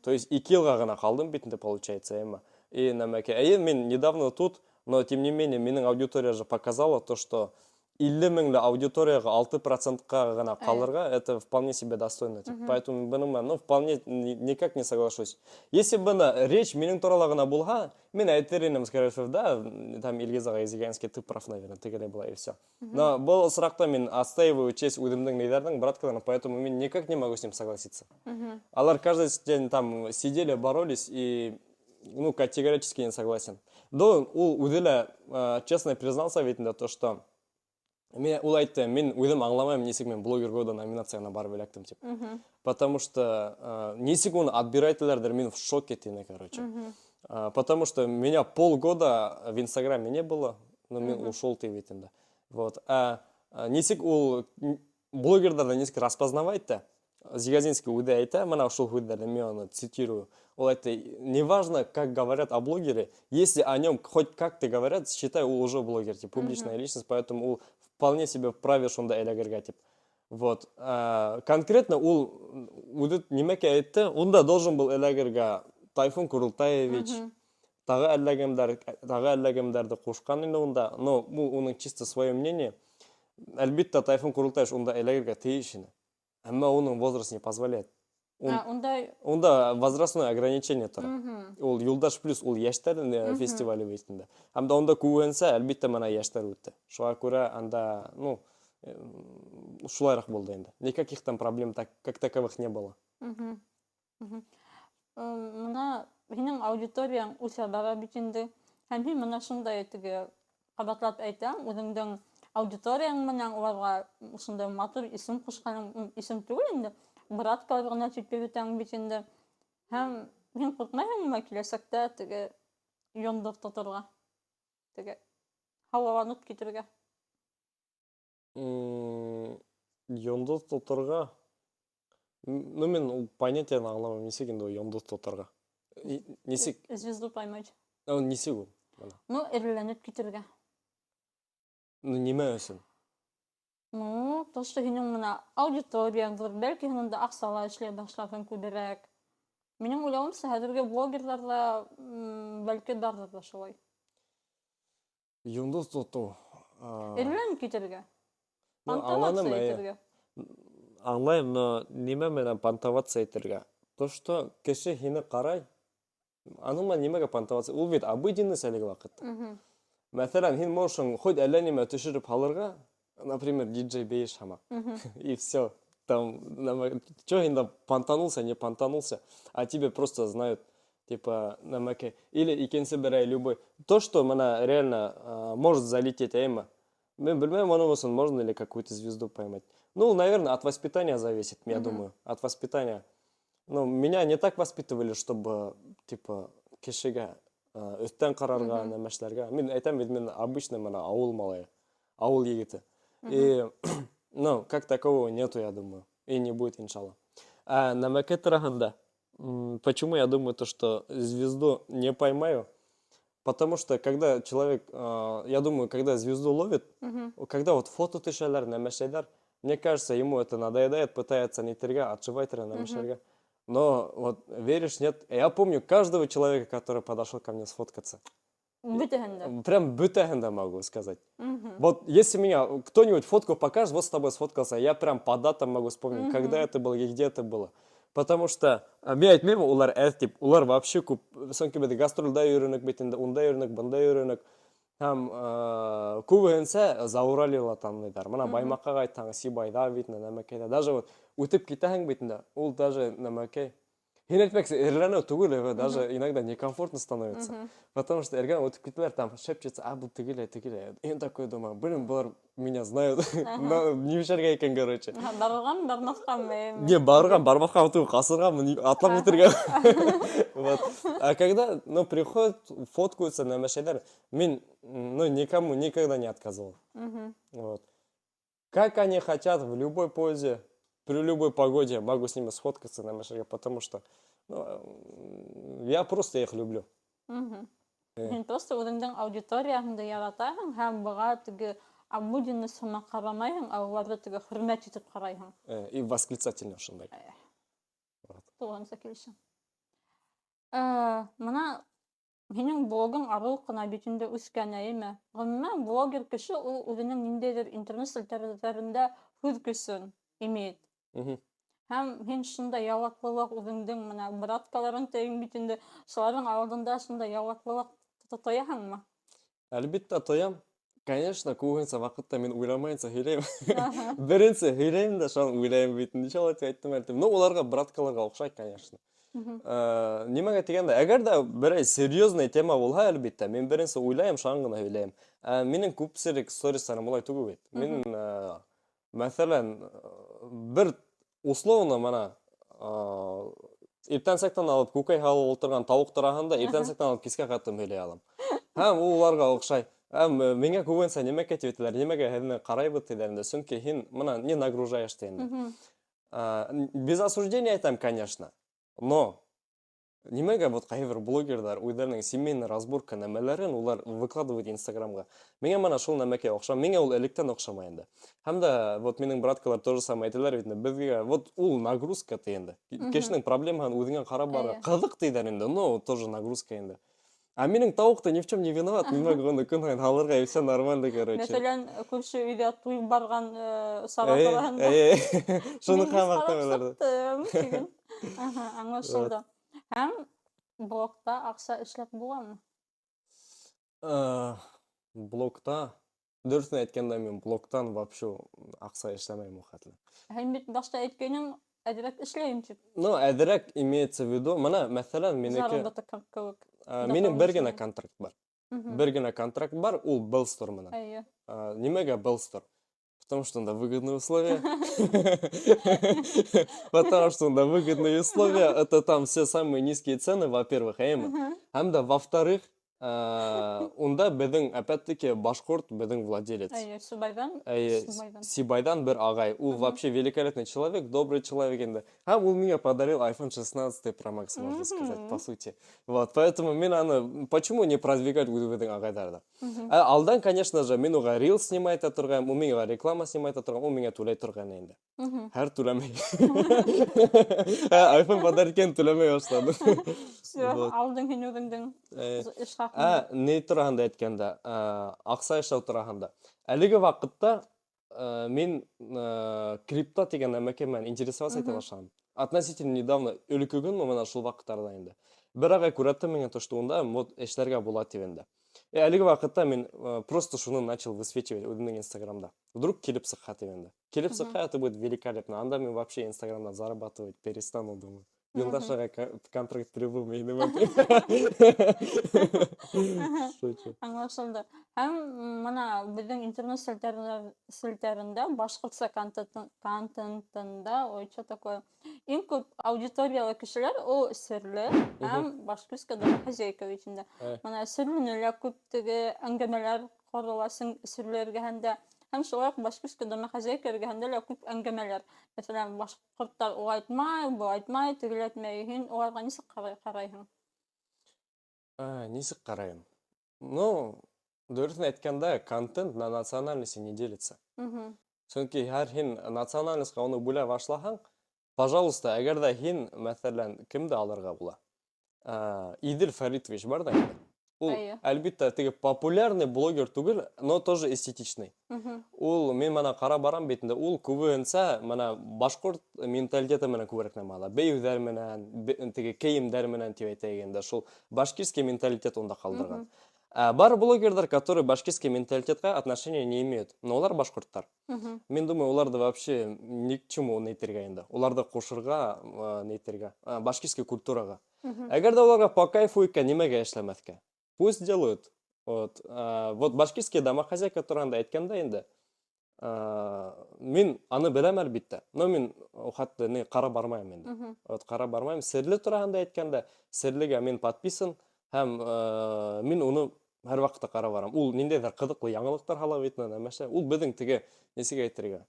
То есть 2 елга гына калдым бит инде, получается, эми. И намеке, мен недавно тут, но тем не менее, минең аудитория же показала то, что 50 меңле аудиторияга 6%-ка гына калырга, это вполне себе достойно. Поэтому ну, вполне никак не соглашусь. Если бы речь минең турала гына булга, мен әйтер идем, скорее всего, да, там Ильгиз агай Зиганский, ты прав, наверное, тегеле была и все. Но был сракта мен отстаиваю честь үземнең нейдердин браткаларына, поэтому мен никак не могу с ним согласиться. Алар каждый день там сидели, боролись и ну, категорически не согласен. Да, ул үделе честно признался ведь то, что мен ул айтты, мен өзім аңламайм, несек мен блогер года номинацияна барып электим, тип. Потому что несек оны отбирательдер, мен в шоке тине, короче. Потому что меня полгода в Инстаграме не было, но мен ушел ты ведь инде. Вот. Несек ул блогердерді несек распознавайды. Зигазинский уйды айта, мына ушул уйдарды, мен оны цитирую. Он это, неважно, как говорят о блогере, если о нем хоть как-то говорят, считай, он уже блогер, типа, публичная личность, поэтому он вполне себе вправе шунда элегерга, типа. Вот. Конкретно он немеке айтты, он да должен был элегерга Тайфун Курултаевич, тағы әлләгемдерді қошқан инде онда, но бұл оның чисто свое мнение. Әлбетте Тайфун Курултаевич онда элегерга тейшіні. Әмма оның возраст не позволяет. Онда возрастное ограничение тұр. Ол Юлдаш плюс, ол яштардың фестивалі бейтінде. Әмді онда көуенсе, әлбетте мана яштар өтті. Шуға көрі, анда, ну, шулайрақ болды енді. Никаких там проблем как таковых не было. Мына, хинең аудиторияң үсә бара битинде. Һәм һин мына шундай әйтеге кабатлап әйтәм, үзеңнең аудиторияң менән уларга шундай матур исем кушканың исем түгел инде. Брат калгына типеп үтәң бит инде. Һәм һин куркмайһыңмы киләсәктә теге йондыр тотырга? Теге һаваланып китергә. Йондыр тотырга? Ну, мен понятияны аңламам, несек инде йондыр тотырга. Несек? Звезду поймать. Несек ул? Ну, эреләнеп китергә. Ну, нимә өсөн? Ну, то, что һинең мына аудиторияң зур, бәлки һинең дә аксала эшләй башларсың күбрәк. Минең уйлавымча, хәзерге блогерларда бәлки бардыр да шулай. Йондыр тоту. Эреләнеп китергә. Аңланым, аңлайм, но нимә менән понтоваться итергә? То, что кеше һине карай, аныңма нимәгә понтоваться? Ул бит обыденность әлеге вакытта. Мәсәлән, һин можешь хоть әллә нимә төшереп халырга, например, диджей бейш хамак. И все. Там, что һин понтанулся, не понтанулся, а тебе просто знают Типа, намеке. Или икенси берай любой. То, что она реально может залететь, эйма. Мен білмеймін, оны болсын, можно ли какую-то звезду поймать. Ну, наверное, от воспитания зависит, я думаю. От воспитания. Ну, меня не так воспитывали, чтобы, типа, кешеге өттен қарарға, нәмәшләргә. Мен айтам бит, мен обычный мына ауыл малайы. Ауыл егеті. И, ну, как такового нету, я думаю. И не будет, иншалла. А нәмәке тарахында, почему я думаю, то, что звезду не поймаю? Потому что, когда человек, я думаю, когда звезду ловит, когда вот фото тышалар, нәмәшләр, мне кажется, ему это надоедает, пытается нетергә, отшивайтера, нәмәшләргә. Но вот веришь, нет, я помню каждого человека, который подошел ко мне сфоткаться. Бөтәһендә. Прям бытахенда могу сказать. Вот если меня кто-нибудь фотку покажет, вот с тобой сфоткался, я прям по датам могу вспомнить, когда это было и где это было. Потому что, мен айтмаймын, улар әртіп, улар вообще көп, соңғы беді гастрольда үйренік, бетінде онда үйренік, бұнда үйренік. Һәм көбінесе зауралила танылайдар. Мына Баймаққа қайттаңы, Сибайда бетінде, нәмәкейді. Даже вот өтіп кетәһің бетінде, ол даже нәмәкей. Хин айтпақсы, ерләнеу түгел, даже иногда некомфортно становится. Потому что эрген өтіп кетілер, там шепчется, а бұл түгел. И он такой думаю, блин, бұлар меня знают. Но не мешерге екен, короче. Барған, бармасқан мен. Не, барған, бармаққа өтіп, қасырған, атлап өтірген. Вот. А когда, ну, приходят, фоткаются на машинах, мен, ну, никому никогда не отказывал. Вот. Как они хотят, в любой позе, при любой погоде могу с ними сфоткаться на машине, потому что, ну, я просто их люблю. Сен просто өзіңнің аудиторияңды яратаһың һәм бұға теге обыденностьына қарамайһың, а уларҙы теге хөрмәт итеп ҡарайһың. И восклицательно шундай. Туғанса килешәм. Мына һинең блогың арыу ҡына битендә үскән әйме? Ғөмүмән блогер кеше ул үҙенең ниндәйҙер интернет селтәрҙәрендә һүҙ көсөн имеет. Һәм һин шундай яуаплылык үҙеңдең менә браткаларың тейин битендә шуларның алдында шундай яуаплылык тояһыңмы? Әлбиттә тоям. Конечно, күбенсә вакытта мен уйламайынса һөйләйм. Беренсе һөйләйм дә шуны уйлайм бит. Ничә әйттем. Ну, уларга браткаларга оҡшай, конечно. Нимәгә тигәндә, әгәр дә берәй серьезный тема булһа, әлбиттә, мен беренсе уйлайм, шуны гына һөйләйм. Минең күпселек сторисларым булай түгел бит. Мин, мәсәлән, бер условно мана иртәнсәктән алып күкәй һалып ултырган тавык тараһында иртәнсәктән алып кискә катым һөйләй алам. Һәм уларга оҡшай. Миңә күбенсә нимәгә әйтәләр, нимәгә һеҙне ҡарайбыҙ тиҙәр, сөнки һин мына не нагружаешь тиәндә. Без осуждения айтам, конечно. Но нимәгә вот ҡайбер блогерҙар үҙҙәренең семейный разборка нәмәләрен улар выкладывает Инстаграмға. Миңә мана шул нәмәкә оҡшамай. Миңә ул электән оҡшамай инде. Һәм дә вот минең браткалар тоже самое әйтәләр бит, беҙгә вот ул нагрузка тиәндә. Кешенең проблемаһын үҙеңә ҡарап барырға ҡыҙыҡ тиҙәр инде, но тоже нагрузка инде. А минең тауыҡ-то ни в чем не виноват, нимәгә уны көн һайын һалырға, и все нормально, короче. Мәсәлән, күрше өйҙә туй барған сара тураһында. Шуны ҡамаҡтам уларҙы. Аңлашылды. Һәм блогта аҡса эшләп буламы? Блогта, дөрөҫөн әйткәндә, мин блогтан вообще аҡса эшләмәйем ул хәтле. Һин бит башта әйткәйнең, әҙерәк эшләйем тип. Ну, әҙерәк имеется в виду, мына, мәҫәлән, минеке... Заработок кеүек. Минең бер генә контракт бар. Бер генә контракт бар, ул Bellstore менән. Нимәгә Bellstore? Потому что онда выгодные условия. Потому что онда выгодные условия. Это там все самые низкие цены, во-первых, һәм дә во-вторых, онда беҙең, опять-таки, башҡорт беҙең владелец. Сибайдан бер ағай. Ул вообще великолепный человек, добрый человек инде. Һәм ул миңә подарил iPhone 16 Pro Max, можно сказать, по сути. Вот, поэтому мен аны, почему не продвигать беҙең ағайҙарҙы? Алдан, конечно же, мен уға Reels снимать торғайым, ул миңә реклама снимать торғайым, ул миңә түләй торғайны инде. Һәр түләмәй. iPhone подаркен түләмәй башлады. Алдың һин үҙеңдең эш хаҡында. Не тураһында әйткәндә, аҡса эшләү тураһында. Әлеге ваҡытта мин крипто тигән нәмәкә менән интересоваться итә башланым. Относительно недавно, өлкө көнмө менә шул ваҡыттарҙа инде. Бер ағай күрһәтте миңә то, что унда мод эшләргә була тигәндә. Әлеге ваҡытта мин просто шуны начал высвечивать үҙемнең Инстаграмда. Вдруг килеп сыҡһа тигәндә. Килеп сыҡһа, это будет великолепно. Анда мин вообще Инстаграмдан зарабатывать перестану, думаю. Юлдашаға контракт требований бар. Шучу. Аңлашылды. Һәм мына безнең интернет селтәрендә башкортча контентында, ой, что такое, иң күп аудиториялы кешеләр ул серле һәм башкортча хозяйка ичендә. Мына серле күп теге әңгәмәләр караласың серләргә һәм шулай ук башкортча хозяйка эргәһендә лә күп әңгәмәләр. Мәсәлән, башкортлар ул әйтмәй, бу әйтмәй, тегеләр әйтмәй, һин уларга нисек карайсың? Нисек қарайым? Ну, дөресен әйткәндә, контент на национальности не делится. Чөнки һәр һин национальностька уны бүлә башлаһаң, пожалуйста, әгәр дә һин, мәсәлән, кемде алырга була? Идел Фәритович бар да инде. Ул, әлбиттә, теге популярный блогер түгел, но тоже эстетичный. Ул, мен мана кара барам битендә, ул күбенсә мана башкорт менталитеты менән күбрәк нәмәлә. Бәйүҙәр менән, теге кейемдәр менән тип әйтәгәндә, шул башкирский менталитет унда калдырган. Бар блогердар, которые башкирский менталитетка отношения не имеют, но улар башкорттар. Мен думаю, уларды вообще ни к чему нәйтергә инде. Уларды кушырга, нәйтергә, башкирский культурага. Әгәр дә уларга по кайфу икән, нимәгә эшләмәскә? Пусть делают. Вот башкирский домохозяйка турында әйткәндә инде, мин аны беләм әлбиттә, но мин хатта не кара бармайм инде. Вот кара бармайм. Серле турында әйткәндә, серлегә мин подписан һәм мин уны һәр вакытта кара барам. Ул ниндәйдер кызыклы яңалыктар һала бит нәмәшә. Ул безнең теге нисек әйтергә?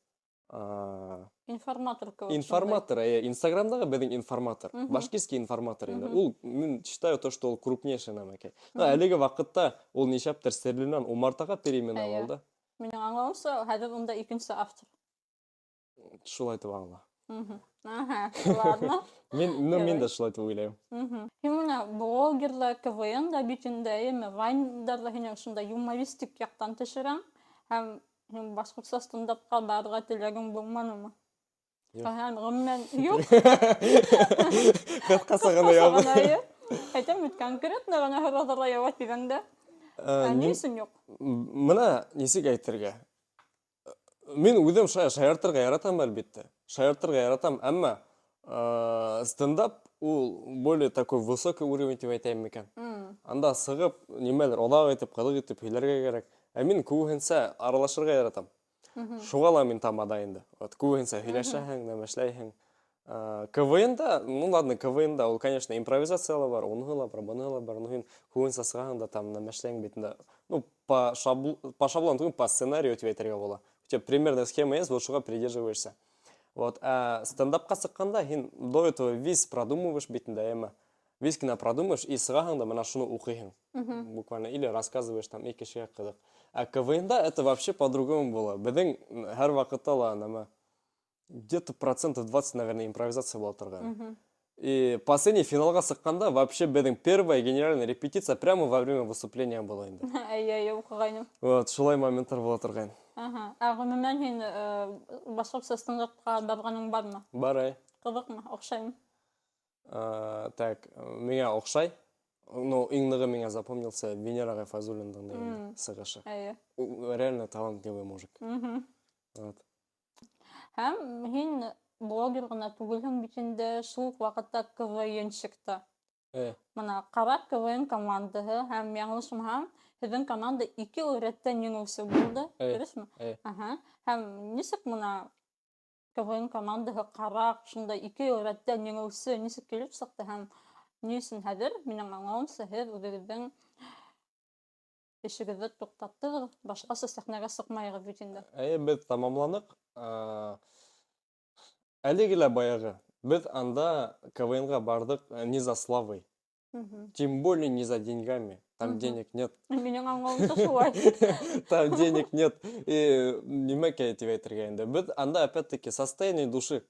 Информатор кебек. Информатор, Инстаграмдагы безнең информатор, башкирский информатор инде. Ул, мин считаю то, что ул крупнейший нәмәкәй. Әлеге вакытта ул нишәптер серленнән умартага переименовал да. Минең аңлавымча, хәзер унда икенче автор. Шулай итеп аңла. Ладно. Мин дә шулай итеп уйлыйм. Именно блогерлар, КВН да бит инде, Вайндар да һинең шунда юмористик яктан төшерәң һәм һин башкортча стендапка барырга теләгең булманымы? Гомумән, юк. Кыскасы гына ябы. Әйтәм бит, конкретно гына һорарга җавап бирәңдә. Ни өчен юк? Менә нисек әйтергә? Мин үзем шаяртырга яратам әлбиттә. Шаяртырга яратам, әмма стендап ул более такой высокий уровень дип әйтәм микән. Анда сыгып, нимәлер оҙаҡ итеп, ҡыҙыҡ итеп һөйләргә кәрәк. Ә мин күбеһенсә аралашырга яратам. Шуға ла мин тамада инде. Вот күбеһенсә һөйләшәһең, нәмәшләйһең. КВНда, ну ладно, КВНда ул, конечно, импровизациялар бар, уныһы ла бар, быныһы ла бар. Ну һин күбеһенсә сыгаһың да там нәмәшләйһең бит инде. Ну по шаблону түгел, по сценарию дип әйтергә була. У тебя примерная схема есть, вот шуға придерживаешься. Вот, стендапка сыҡҡанда һин до этого весь продумываешь бит инде, әммә весь кенә продумываешь и сыгаһың да менә шуны уҡыйһың. Буквально или рассказываешь там и кешегә ҡыҙыҡ. КВНда это вообще по-другому было. Беҙҙең һәр ваҡытта ла нәмә где-то 20%, наверное, импровизация була торған. И последний финалга сыҡҡанда вообще беҙҙең первая генеральная репетиция прямо во время выступления была инде. Уҡығайным. Вот, шулай моменттар була торған. Ғөмүмән һин башҡортса стендапҡа барғаның бармы? Бар, Ҡыҙыҡмы? Оҡшаймы? Так, миңә оҡшай. Ну, иң нығы миңә запомнился Венера Гайфазуллиндың сығышы. Реально талантливый мужик. Һәм һин блогер гына түгелһең бит инде, шул ваҡытта КВНщик та. Мына ҡара КВН командаһы һәм яңылышмаһам, һеҙҙең команда 2 йыл рәттән еңеүсе булды, дөрөсмө? Һәм нисек мына КВН командаһы ҡараҡ, шунда 2 йыл рәттән еңеүсе нисек килеп сыҡты һәм ни өсөн хәҙер, минең аңлауымса, һеҙ үҙегеҙҙең эшегеҙҙе туҡтаттығыҙ, башҡаса сәхнәгә сыҡмайығыҙ бит инде. Беҙ тамамланыҡ. Әлеге лә баяғы. Беҙ анда КВНға бардык не за славой. Тем более не за деньгами. Там денег нет. Минең аңлауымса шулай. Там денег нет. И нимәкә әйтеп әйтергә инде. Беҙ анда опять-таки состояние души.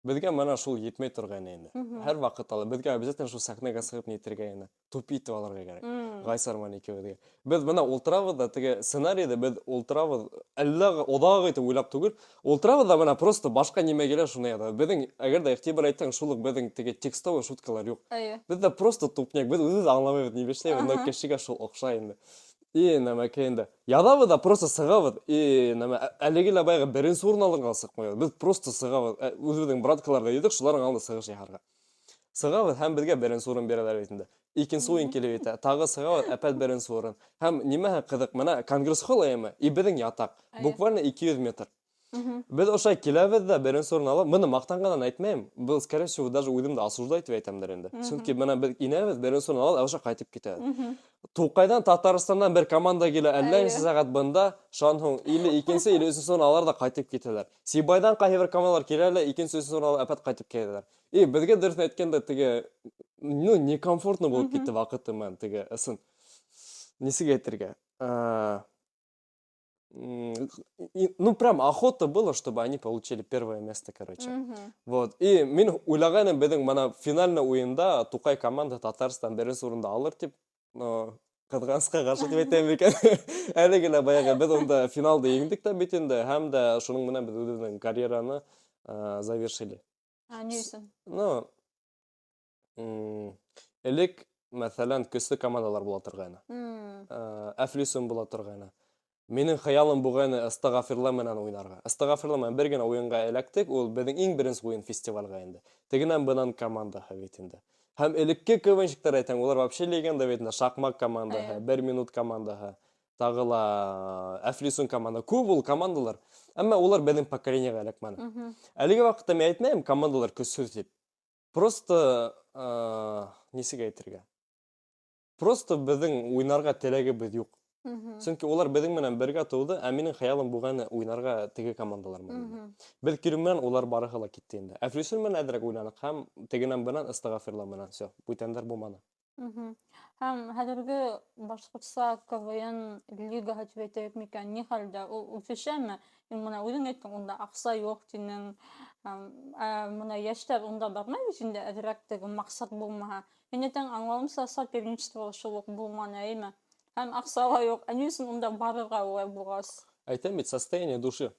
Беҙгә мына шул етмәй торған инде. Һәр ваҡыт ала. Беҙгә обязательно шул сәхнәгә сығып нитергә инде. Тупи итеп алырға кәрәк. Ғайсарман икәүҙе. Беҙ мына ултырабыҙ да, теге сценарийҙы беҙ ултырабыҙ, әллә оҙаҡ итеп уйлап түгел. Ултырабыҙ да мына просто башҡа нимә килә шуны яҙабыҙ. Беҙҙең, әгәр дә иғтибар әйтһәң, шул уҡ беҙҙең теге текстовый шуткалар юҡ. Беҙҙә просто тупняк. Беҙ үҙебеҙ аңламайбыҙ, ни эшләйбеҙ, но кешегә шул оҡшай инде. И нәмәкәй инде. Яҙабыҙ да просто сығабыҙ. И әлеге лә баяғы беренсе урын алырға сыҡмайбыҙ. Беҙ просто сығабыҙ. Үҙебеҙҙең браткаларҙа едек, шуларың алды сығыш яһарға. Сығабыз һәм беҙгә беренсе урын бирәләр бит инде. Икенсе уен килеп итә. Тағы сығабыз, әпәт беренсе урын. Һәм нимәһе ҡыҙыҡ, бына Конгресс холл эме, и беҙҙең ятаҡ. Буквально 200 метр. Беҙ ошай киләбеҙ ҙә беренсе урын алып, быны маҡтанғандан әйтмәйем. Был, скорее всего, даже үҙемде осуждай тип әйтәмдер инде. Сөнки бына беҙ инәбеҙ, беренсе урын алып, ошо ҡайтып китәбеҙ. Туҡайҙан, Татарстандан бер команда килә, әллә нисә сәғәт бында, шунан һуң или икенсе, или өсөнсө урын алалар да ҡайтып китәләр. Сибайҙан ҡайһы бер командалар килә лә, икенсе, өсөнсө урын алып, әпәт ҡайтып китәләр. И беҙгә дөрөҫөн әйткәндә, теге, ну, некомфортно булып китте ваҡыты менән, теге, ысын. Нисек әйтергә? Ну, прям охота было, чтобы они получили первое место, короче. Вот. И мин уйлағайным, беҙҙең мына финальный уйында Туҡай команда Татарстан беренсе урында алыр тип, ҡыҙғанысҡа ҡаршы тип әйтәм икән. Әле генә баяғы беҙ унда финалды еңдек тә бит инде, һәм дә шуның менән беҙ үҙебеҙҙең карьераны завершили. Ни өсөн? Ну, элек, мәҫәлән, көслө командалар була торғайны. Әфлисун була торғайны. Минең хыялым буғайны Ыстағафирла менән уйнарға. Ыстағафирла менән бер генә уйынға эләктек, ул беҙҙең иң беренсе уйын фестивалға инде. Тегенән бынан командаһы бит инде. Һәм элекке КВНщиктар әйтәм, улар вообще легенда бит инде. Шахмат командаһы, 1 минут командаһы, тағы ла Әфлисун команда. Күп ул командалар. Әммә улар беҙҙең поколениеға эләкмәне. Әлеге ваҡытта мин әйтмәйем, командалар көсһөҙ тип. Просто, нисек әйтергә? Просто беҙҙең уйнарға теләгебеҙ юҡ. Сөнки улар беҙҙең менән бергә тыуҙы, ә минең хыялым буғайны уйнарға теге командалар менән. Беҙ килеү менән улар барыһы ла китте инде. Әфлисун менән әҙерәк уйнаныҡ һәм тегенән бынан Ыстағафирла менән всё. Бүтәндәр булманы. Һәм хәҙерге башҡортса КВН лигаһы тип әйтәйек микән, ни хәлдә? Ул үҫешәме? Һин бына үҙең әйттең, унда аҡса юҡ тинең. Бына йәштәр унда бармай бит инде, әҙерәк теге маҡсат булмаһа. Һин әйтәң, аңлауымса, соперничество шул уҡ булманы, әйме? Һәм аҡса ла юҡ. Ни өсөн унда барырға улай булғас? Әйтәм бит, состояние души.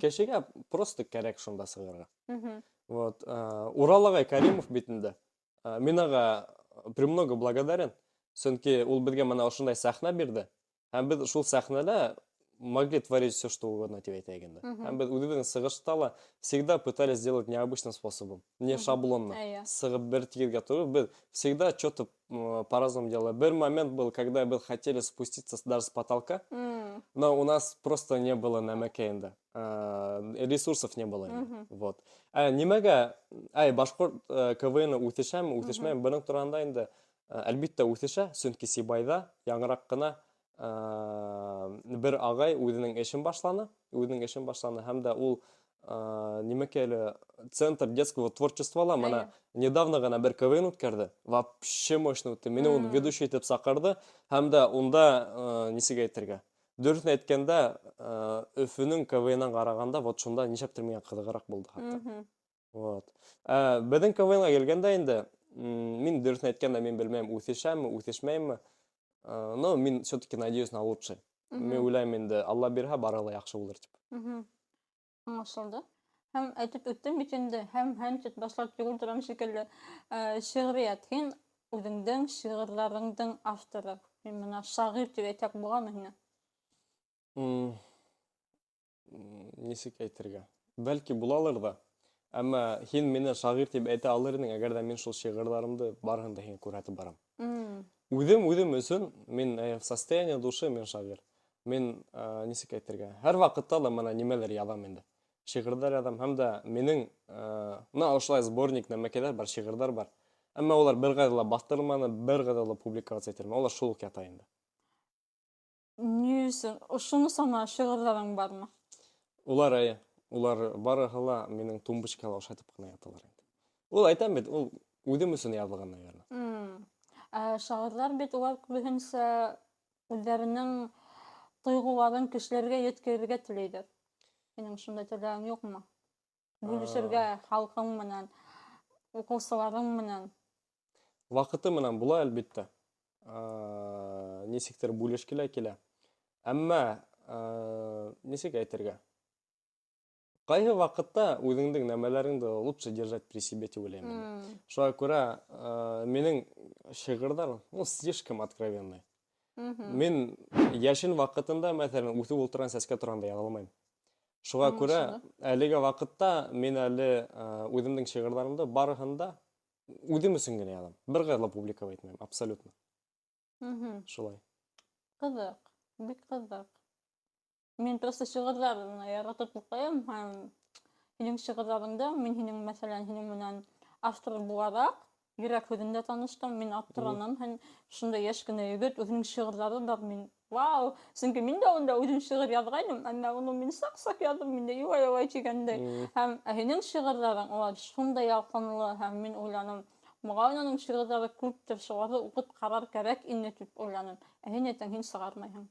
Кешегә просто кәрәк шунда сығырға. Вот. Урал ағай Каримов бит инде. Мин уға премного благодарен. Сөнки ул беҙгә мына ошондай сәхнә бирҙе. Һәм беҙ шул сәхнәлә могли творить все, что угодно тип әйтәйек инде. Һәм беҙ үҙебеҙҙең сығышта ла всегда пытались сделать необычным способом, не шаблонно. Сығып бер тигеҙгә тороп, беҙ всегда что-то по-разному делали. Бер момент был, когда беҙ хотели спуститься даже с потолка, но у нас просто не было нәмәкәй инде. Ресурсов не было инде. Вот. Нимәгә, башҡорт КВН үҫешәме, үҫешмәйме, бының тураһында инде әлбиттә үҫешә, сөнки Сибайҙа яңыраҡ ҡына бер ағай үҙенең эшен башланы, һәм дә ул нимәкәй әле Центр детского творчества ла мына недавно ғына бер КВН үткәрҙе. Вообще мощно үтте. Мине ул ведущий итеп саҡырҙы, һәм дә унда нисек әйтергә? Дөрөҫөн әйткәндә, Өфөнөң КВН-ан ҡарағанда, вот шунда нишәптер миңә ҡыҙығыраҡ булды хатта. Вот. Беҙҙең КВН-ға килгәндә инде, мин дөрөҫөн әйткәндә, мин белмәйем, үҫешәме, үҫешмәйме. Но мин все-таки надеюсь на лучшее. Мен уйлайым инде, Алла бирһә, бары ла яҡшы булыр тип. Аңлашылды. Һәм әйтеп үттем бит инде, һәм башлап түгел торам шикелле. Шиғриәт, һин үҙеңдең шиғырҙарыңдың авторы. Һин бына шағир тип әйтәк буламы һине? Нисек әйтергә? Бәлки булалыр ҙа. Әммә һин мине шағир тип әйтә алыр инең, әгәр ҙә мин шул шиғырҙарымды барыһын да һиңә күрһәтеп барам. Үҙем өсөн, мин в состоянии души, мин шағир. Мин, нисек әйтергә, һәр ваҡытта ла мына нимәлер яҙам инде. Шиғырҙар яҙам, һәм дә минең, ошолай сборник нәмәкәйҙәр бар, шиғырҙар бар. Әммә улар бер ҡайҙа ла баҫтырылманы, бер ҡайҙа ла публикация ителмәй. Улар шул уҡ ята инде. Ни өсөн? Шуны сана шиғырҙарың бармы? Улар барыһы ла минең тумбочкала ошайтып ҡына яталар инде. Ул әйтәм бит, ул үҙем өсөн яҙылған, наверное. Шағирҙар бит улар күбеһенсә үҙҙәренең тойғоларын кешеләргә еткерергә теләйҙәр. Һинең шундай теләгең юҡмы? Бүлешергә халҡың менән, уҡыусыларың менән. Ваҡыты менән була, әлбиттә. Нисектер бүлешке лә килә. Әммә, нисек әйтергә? Ҡайһы ваҡытта үҙеңдең нәмәләреңде лучше держать при себе тип уйлайым. Шуға күрә минең шиғырҙар слишком откровенный. Мин йәшен ваҡытында, мәҫәлән, үҫеп ултырған сәскә тураһында яҙа алмайым. Шуға күрә әлеге ваҡытта мин әле үҙемдең шиғырҙарымды барыһында үҙем өсөн генә яҙам. Бер ҡайҙа публиковать итмәйем, абсолютно. Мгм. Шулай. Ҡыҙыҡ, бик ҡыҙык. Мин просто шиғырҙарына яратып уҡыйым һәм һинең шиғырҙарыңда мин һинең, мәсәлән, һинең менән автор булараҡ Йөрәк һүҙендә таныштым. Мин аптыраным. Һәм шундай йәш кенә егет, үҙенең шиғырҙары бар. Мин вау! Сөнки мин дә унда үҙем шиғыр яҙғайным, әммә уны мин саҡ-саҡ яҙҙым, миндә юлай-юлай тигәндәй. Һәм һинең шиғырҙарың улар шундай ялҡынлы, һәм мин уйланым, моғайын уның шиғырҙары күптер, шуларҙы уҡып ҡарар кәрәк ине тип уйланым. Ә һин әйтәң, һин сығармайһың.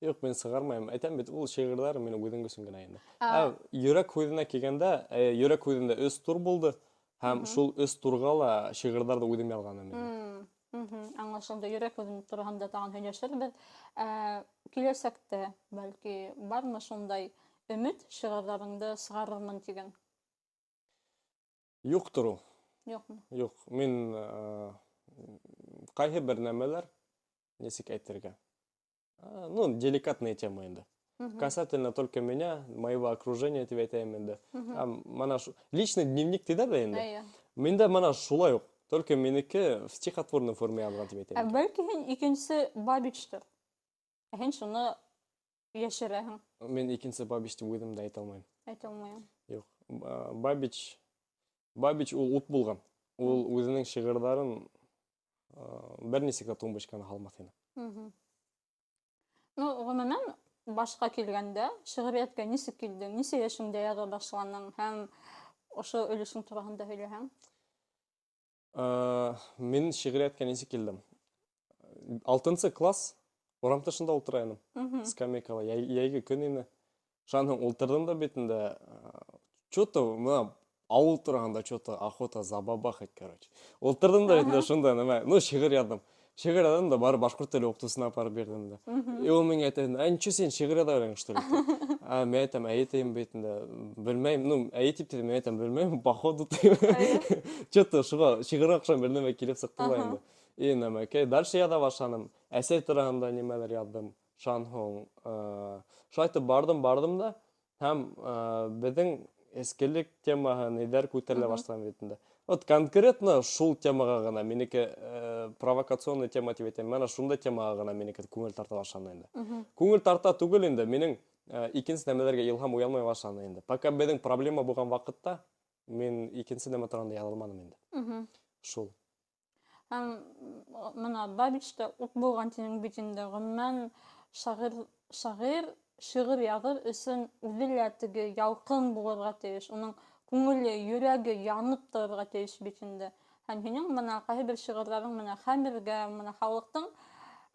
Юҡ, мин сығармайым. Әйтәм бит, ул шиғырҙар минең үҙем өсөн генә инде. Ә, Йөрәк һүҙенә килгәндә, Йөрәк һүҙендә 3 тур булды. Һәм шул 3 турға ла шиғырҙарҙы үҙем яҙғаным инде. Аңлашылды. Йөрәк һүҙе тураһында тағын һөйләшербеҙ. Киләсәктә, бәлки, бармы шундай өмөт шиғырҙарыңды сығарырмын тигән? Юҡтыр ул. Юҡмы? Юҡ, мин ҡайһы бер нәмәләр, нисек әйтергә, ну, деликатная тема инде. Касательно только меня, моего окружения, тип әйтәйем инде. Мана личный дневник тиҙәр ҙә инде. Әйе. Миндә мана шулай уҡ. Только минеке в стихотворной форме яҙған тип әйтәйем. Бәлки һин икенсе Бабичтыр. Ә һин шуны йәшерәһең. Мин икенсе Бабич тип үҙем дә әйтә алмайым. Әйтә алмайым. Юҡ. Бабич ул ут булған. Ул үҙенең шиғырҙарын бер нисек тә тумбочканы һалмаҫ ине. Ну, ғөмүмән, башҡа килгәндә, шиғриәткә нисек килдең? Нисә йәшеңдә яҙа башланың? Һәм ошо өлөшөң тураһында һөйләһәң? Мин шиғриәткә нисек килдем? 6-нчы класс урам тышында ултыра инем. Скамейкала. Йәйге көн ине. Шаның ултырдым да битендә. Что-то мына ауыл тураһында что-то охота забабахать, короче. Ултырдым да битендә шунда нема, ну, шиғыр яҙдым. Шиғыр яҙдым да барып башҡорт теле уҡытыусына апарып бирҙем дә. И ул миңә әйтә, ничего син шиғыр яҙа беләң, что ли? Мен әйтәм, әйе тием битендә. Белмәйем, ну, әйе тип тиҙ, мен әйтәм, белмәйем, походу тием. Что-то шуға шиғырға оҡшаған бер нәмә килеп сыҡты ла инде. И нәмәкәй, дальше яҙа башланым. Әсәй тураһында нимәлер яҙҙым. Шан һуң, шулайтып бардым да, һәм беҙҙең эскелек темаһы ниҙәр күтәрелә башлаған битендә. Вот конкретно шул темаға ғына, минеке провокационный тема тип әйтәм, мана шундай темаға ғына минеке күңел тарта башланы инде. Күңел тарта түгел инде, минең икенсе нәмәләргә илһам уянмай башланы инде. Пока беҙҙең проблема булған ваҡытта, мин икенсе нәмә тураһында яҙа алманым инде. Шул. Һәм мына Бабичта ут булған тинең бит инде. Ғөмүмән, шағир шиғыр яҙыр өсөн үҙе лә теге ялҡын булырға тейеш. Уның күңеле, йөрәге янып торорға тейеш бит инде. Һәм һинең мына ҡайһы бер шиғырҙарың мына хәмергә, мына халыҡтың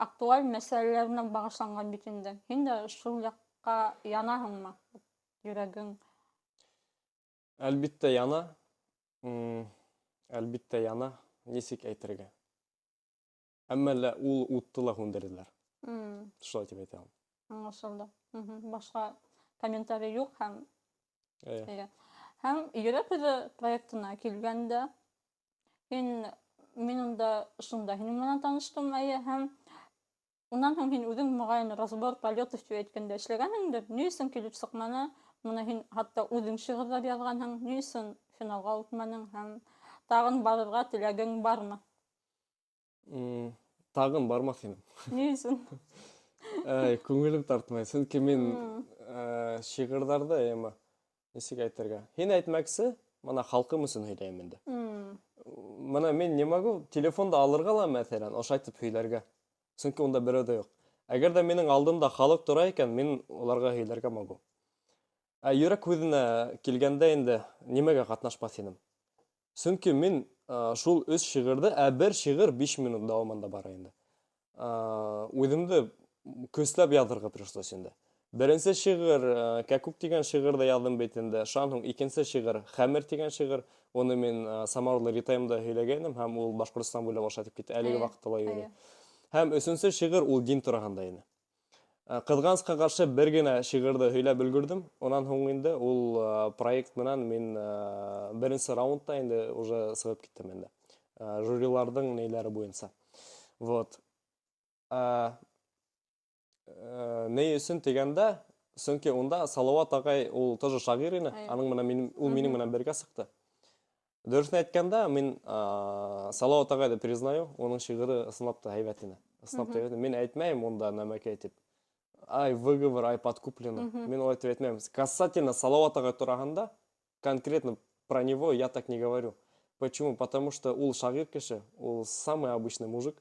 актуаль мәсьәләләренә бағышланған бит инде. Һин дә шул яҡҡа янаһыңмы, йөрәгең? Әлбиттә яна. Әлбиттә яна. Нисек әйтергә. Әммә лә ул утты ла һүндерҙеләр. Шулай тип әйтә алам. Аңлашылды. Башҡа комментарий юҡ һәм Йөрәк һүҙе проектына килгәндә, мин унда шунда һинең менән таныштым, һәм унан һуң һин үҙең моғайын разбор полетов тип әйткәндә эшләгәнһеңдер. Ни өсөн килеп сыҡманы? Мына һин хатта үҙең шиғырҙар яҙғанһың. Ни өсөн финалға үтмәнең? Һәм тағын барырға теләгең бармы? Тағын бармаҫ инем. Ни өсөн? Күңелем тартмай. Сөнки мин шиғырҙарҙы, нисек әйтергә. Һин әйтмәксе, мына халҡым өсөн һөйләйем инде. Мына мин не могу телефонда алырға ла, мәҫәлән, ошайтып һөйләргә. Сөнки унда берәү ҙә юҡ. Әгәр ҙә минең алдымда халыҡ тора икән, мин уларға һөйләргә могу. Йөрәк һүҙенә килгәндә инде нимәгә ҡатнашмаҫ инем? Сөнки мин шул 3 шиғырҙы, бер шиғыр 5 минут дауамында бара инде. Үҙемде көсләп яҙырға пришлось инде. Беренсе шиғыр, Кәкүк тигән шиғырҙы яҙҙым бит инде. Шан һуң икенсе шиғыр, Хәмер тигән шиғыр. Уны мин Самауырлы Ритайымда һөйләгәйнем, һәм ул Башҡортостан буйлап ошатып китте. Әлеге ваҡытта ла йөрөй. Һәм өсөнсө шиғыр ул дин тураһында ине. Ҡыҙғанысҡа ҡаршы бер генә шиғырҙы һөйләп өлгөрҙөм. Унан һуң инде ул проект менән мин беренсе раундта инде уже сығып киттем инде. Жюриларҙың нейләре буйынса. Вот. Ней өсөн тигәндә, сөнки унда Салауат ағай, ул тоже шағир ине. Ул минең менән бергә сыҡты. Дөресін айтканда, мен Салауат ағайды признаю, оның шиғыры ысынлап та һәйбәт ине. Ысынлап та һәйбәт. Мен әйтмәйм онда нәмәкәй тип. Ай, выговор, ай, подкуплено. Мен олай тип әйтмәйм. Касательно Салауат ағай турағанда, конкретно про него я так не говорю. Почему? Потому что ул шағир кеше, ул самый обычный мужик.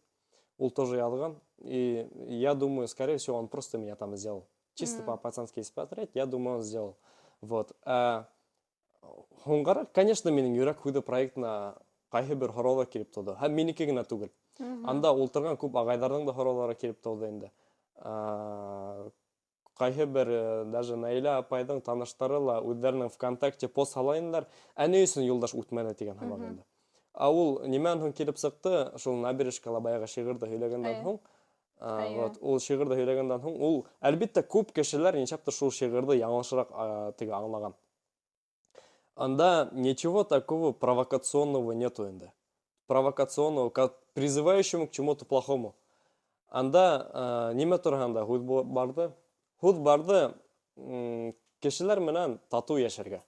Ул тоже язган. И я думаю, скорее всего, он просто меня там сделал. Чисто по-пацански смотреть, я думаю, он сделал. Вот. Хоңғара, конечно, менің Йөрәк хуйды проектына қайһы бер һораулар килеп туды. Һәм минеке генә түгел. Анда ултырган күп агайларның да һораулары килеп туды инде. Қайһы бер даже Наиля апайдың таныштары ла үзләренең ВКонтакте пост салайындар, әне өсөн юлдаш үтмәне дигән һаман инде. Ул нимән һуң килеп сыкты, шул набережкала баягы шигырьдә һөйләгәндән һуң, вот ул шигырьдә һөйләгәндән һуң, ул әлбәттә күп кешеләр ничәптер шул шигырьдә яңлышрак теге аңлаган. Анда ничего такого провокационного нету инде. Провокационного, как призывающему к чему-то плохому. Анда ниме торганда худ барды. Худ барды кешеләр менән тату яшәргә.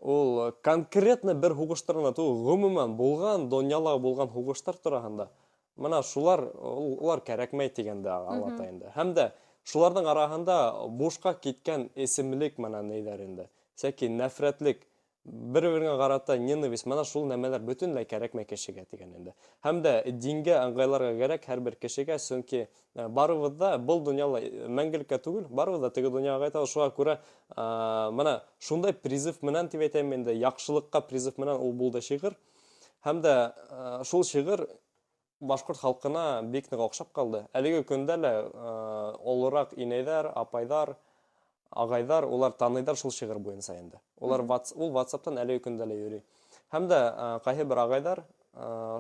Ул конкретно бер хугыштарына түгел, гомумән булган, дөньяла булган хугыштар турагында. Менә шулар, улар кәрәкмәй дигәндә аңлата инде. Һәм дә шуларның арасында бушка киткән исемлек менә нәйләр инде. Сәки нәфрәтлек, бер-беренә карата ненависть, менә шул нәмәләр бөтенләй кәрәкмәй кешегә дигән инде. Һәм дә дингә аңгайларга кирәк һәрбер кешегә, чөнки барыбыз да был дөньяла мәңгелеккә түгел, барыбыз да теге дөньяга кайтабыз. Шуңа күрә менә шундай призыв менән дип әйтәм инде, яхшылыкка призыв менән ул булды шигырь. Һәм дә шул шигырь башкорт халкына бик нык охшап калды. Әлеге көндә лә олырак инәйләр, апайдар, агайдар, улар таныйдар шул шигырь буенча инде. Улар ул WhatsApp'тан әлеге көндә лә йөри. Һәм дә кайһы бер агайдар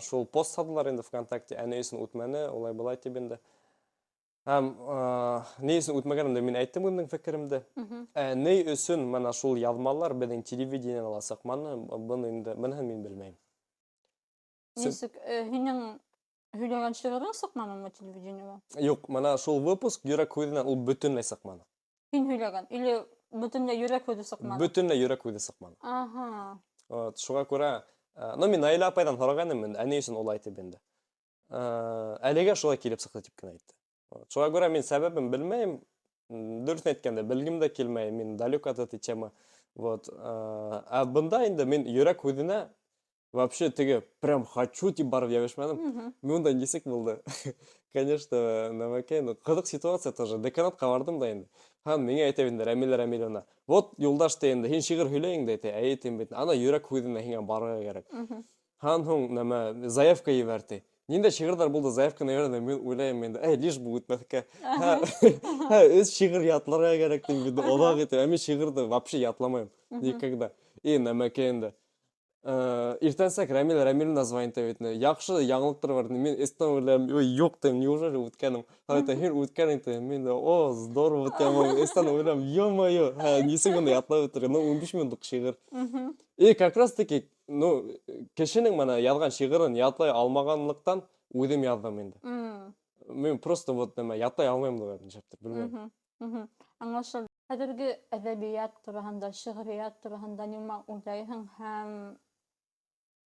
шул пост салдылар инде ВКонтакте, әне өсөн үтмәне, улай булай дип инде. Һәм ни өсөн үтмәгәнемдә мин әйттем үземнең фикеремдә. Ни өсөн менә шул язмалар безнең телевидениедә ла сыкманы, буны инде мин белмәйм. Нисек, һинең һөйләгән шигырьең сыкманымы телевидениеда? Юк, менә шул выпуск Йөрәк хуйдынан ул бөтенләй сыкманы. Һин һөйләгән, или бөтенләй Йөрәк хуйды сыкманы? Бөтенләй Йөрәк хуйды сыкманы. Ага. Вот, шуңа күрә, мин Наиля апайдан сораган идем, әне өсөн улай дип инде. Әлегә шулай килеп сыкты дип кенә әйтте. Шуңа күрә мин сәбәбен белмәйм. Дөресен әйткәндә, белгем дә килмәй, мин далек от этой темы. Вот, бында инде мин Йөрәк хуйдына вообще теге прям хочу дип барып ябышмадым. Монда нисек булды? Конечно, нәмәкәй, кызык ситуация тоже. Деканатка бардым да инде. Һәм миңа әйтә инде Рамиловна. Вот юлдаш та инде, һин шигырь һөйләйин дә әйтә, әйтим бит. Ана Йөрәк хуйдына һиңа барырга кирәк. Һәм һуң нәмә заявка ебәрде. Нинди шигырьләр булды, заявканы ебәрде, мин уйлайм инде. Лиш бу үтмәскә. Үз шигырь ятларга кирәк дип инде. Оҙак итә. Мин шигырьде вообще ятламайм никогда. И нәмәкәй инде. Иртәнсәк Рамиловна звонит итне. Яхшы яңлыктар бар. Мин эстан уйлайм, ой, юк дим, неужели үткәнем? Хәтта һин үткән инде. Мин дә, о, здорово тема. Эстан уйлайм, ё-моё, нисек моны ятлап үтергән? 15 минутлык шигырь. И как раз таки, кешенең менә язган шигырын ятлай алмаганлыктан үзем яздым инде. Мин просто вот нәмә ятлай алмыйм да ничектер, белмәйм. Аңлашылды. Хәзерге әдәбият тураһында, шигърият тураһында нимә уйлайһың һәм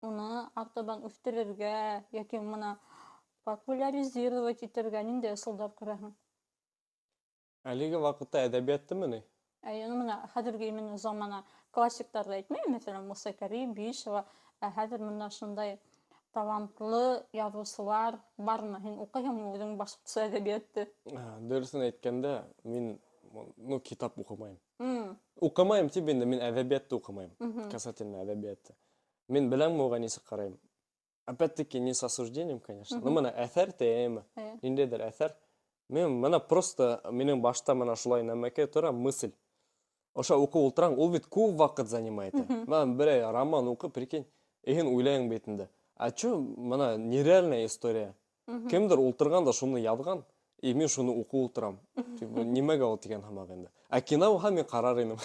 уны артабан үстерергә яки моны популяризировать итәргә нинди ысулдар күрәһең? Әлеге вакытта әдәбияттымы ни? Менә хәзерге именно замана классиктарда әйтмәйм, мәсәлән, Муса Кәрим, Биишева, хәзер монда шундай талантлы язучылар бармы? Һин укыйһыңмы үзең башкортча әдәбиятты? Дөресен әйткәндә, мин китап укымайм. Укымайм тип инде, мин әдәбиятты укымайм. Касательно әдәбиятты. Мин беләмме уга нисек карайм? Опять-таки не с осуждением, конечно. Менә әҫәр тәме, ниндәйҙер әҫәр. Мен менә просто минең башта менә шулай нәмәкәй тора, мысль. Ошо укып ултырам, ул бит күп вакыт занимает. Мен берәй роман укып, прикинь, һин уйлайың бит инде. Чё, менә нереальная история. Кемдер ултырган да шуны язган, и мин шуны укып ултырам. Нимәгә ул дигән һамак инде. Кино булһа мин карар идем.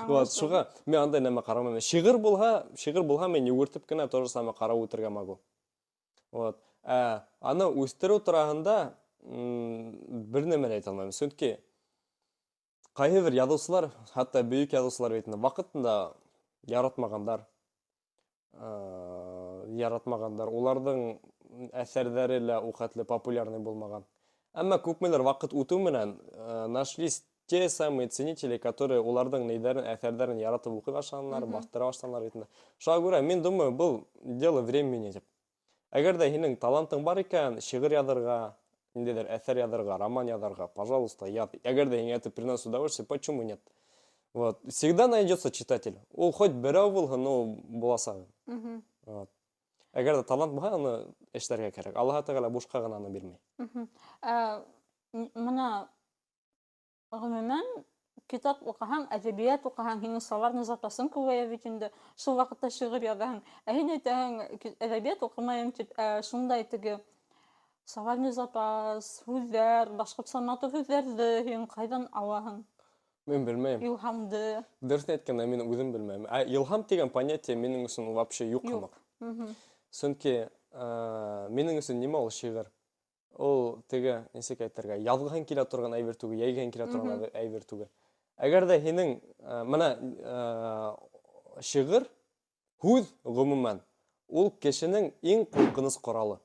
Вот, шуга мин андай нәмә карамыйм. Шигырь булһа мин йөгертеп кенә то же самое карап үтергә могу. Вот. Аны үстерү тураһында бер нәмә әйтә алмыйм. Чөнки кайһы бер язучылар, хәтта бөек язучылар бит вакытында яратмагандар. яратмагандар. Уларның әсәрҙәре лә уҡатлы популярный булмаған. Әммә күпмелер ваҡыт үтеү менән нашлись те самые ценители, которые уларның нейҙәрен, әҫәрҙәрен яратып уҡый башланылар, баҫтыра башланылар бит инде. Шуға күрә мин думаю, был дело времени тип. Әгәр дә һинең талантың бар икән, шиғыр яҙырға, ниндәйҙер әҫәр яҙырға, роман яҙырға, пожалуйста, яҙ. Әгәр дә һиңә это приносит удовольствие, почему нет? Вот. Всегда найдется читатель. Ул хоть берәү булһын, но буласағы. Вот. Әгәр дә талант булһа, уны эшләргә кәрәк. Аллаһ Тәғәлә бушҡа ғына аны бирмәй. Мына ғөмүмән китап уҡыһаң, әҙәбиәт уҡыһаң, һинең словарный запасың күбәйә бит инде. Шул ваҡытта шиғыр яҙаһың. Ә һин әйтәһең, әҙәбиәт уҡымайым тип, шундай теге словарный запас, һүҙҙәр, башҡортса матур һүҙҙәрҙе һин ҡайҙан алаһың? Мин белмәйем. Илһамды. Дөрөҫөн әйткәндә, мин үҙем белмәйем. Илһам тигән понятие минең өсөн вообще юҡ һымаҡ. Сөнки минең өсөн нимә ул шиғыр? Ул теге, нисек әйтергә, яҙғыһың килә торған әйбер түгел, йәйгеһең килә торған әйбер түгел. Әгәр дә һинең мына шиғыр, һүҙ ғөмүмән, ул кешенең иң ҡурҡыныс ҡоралы.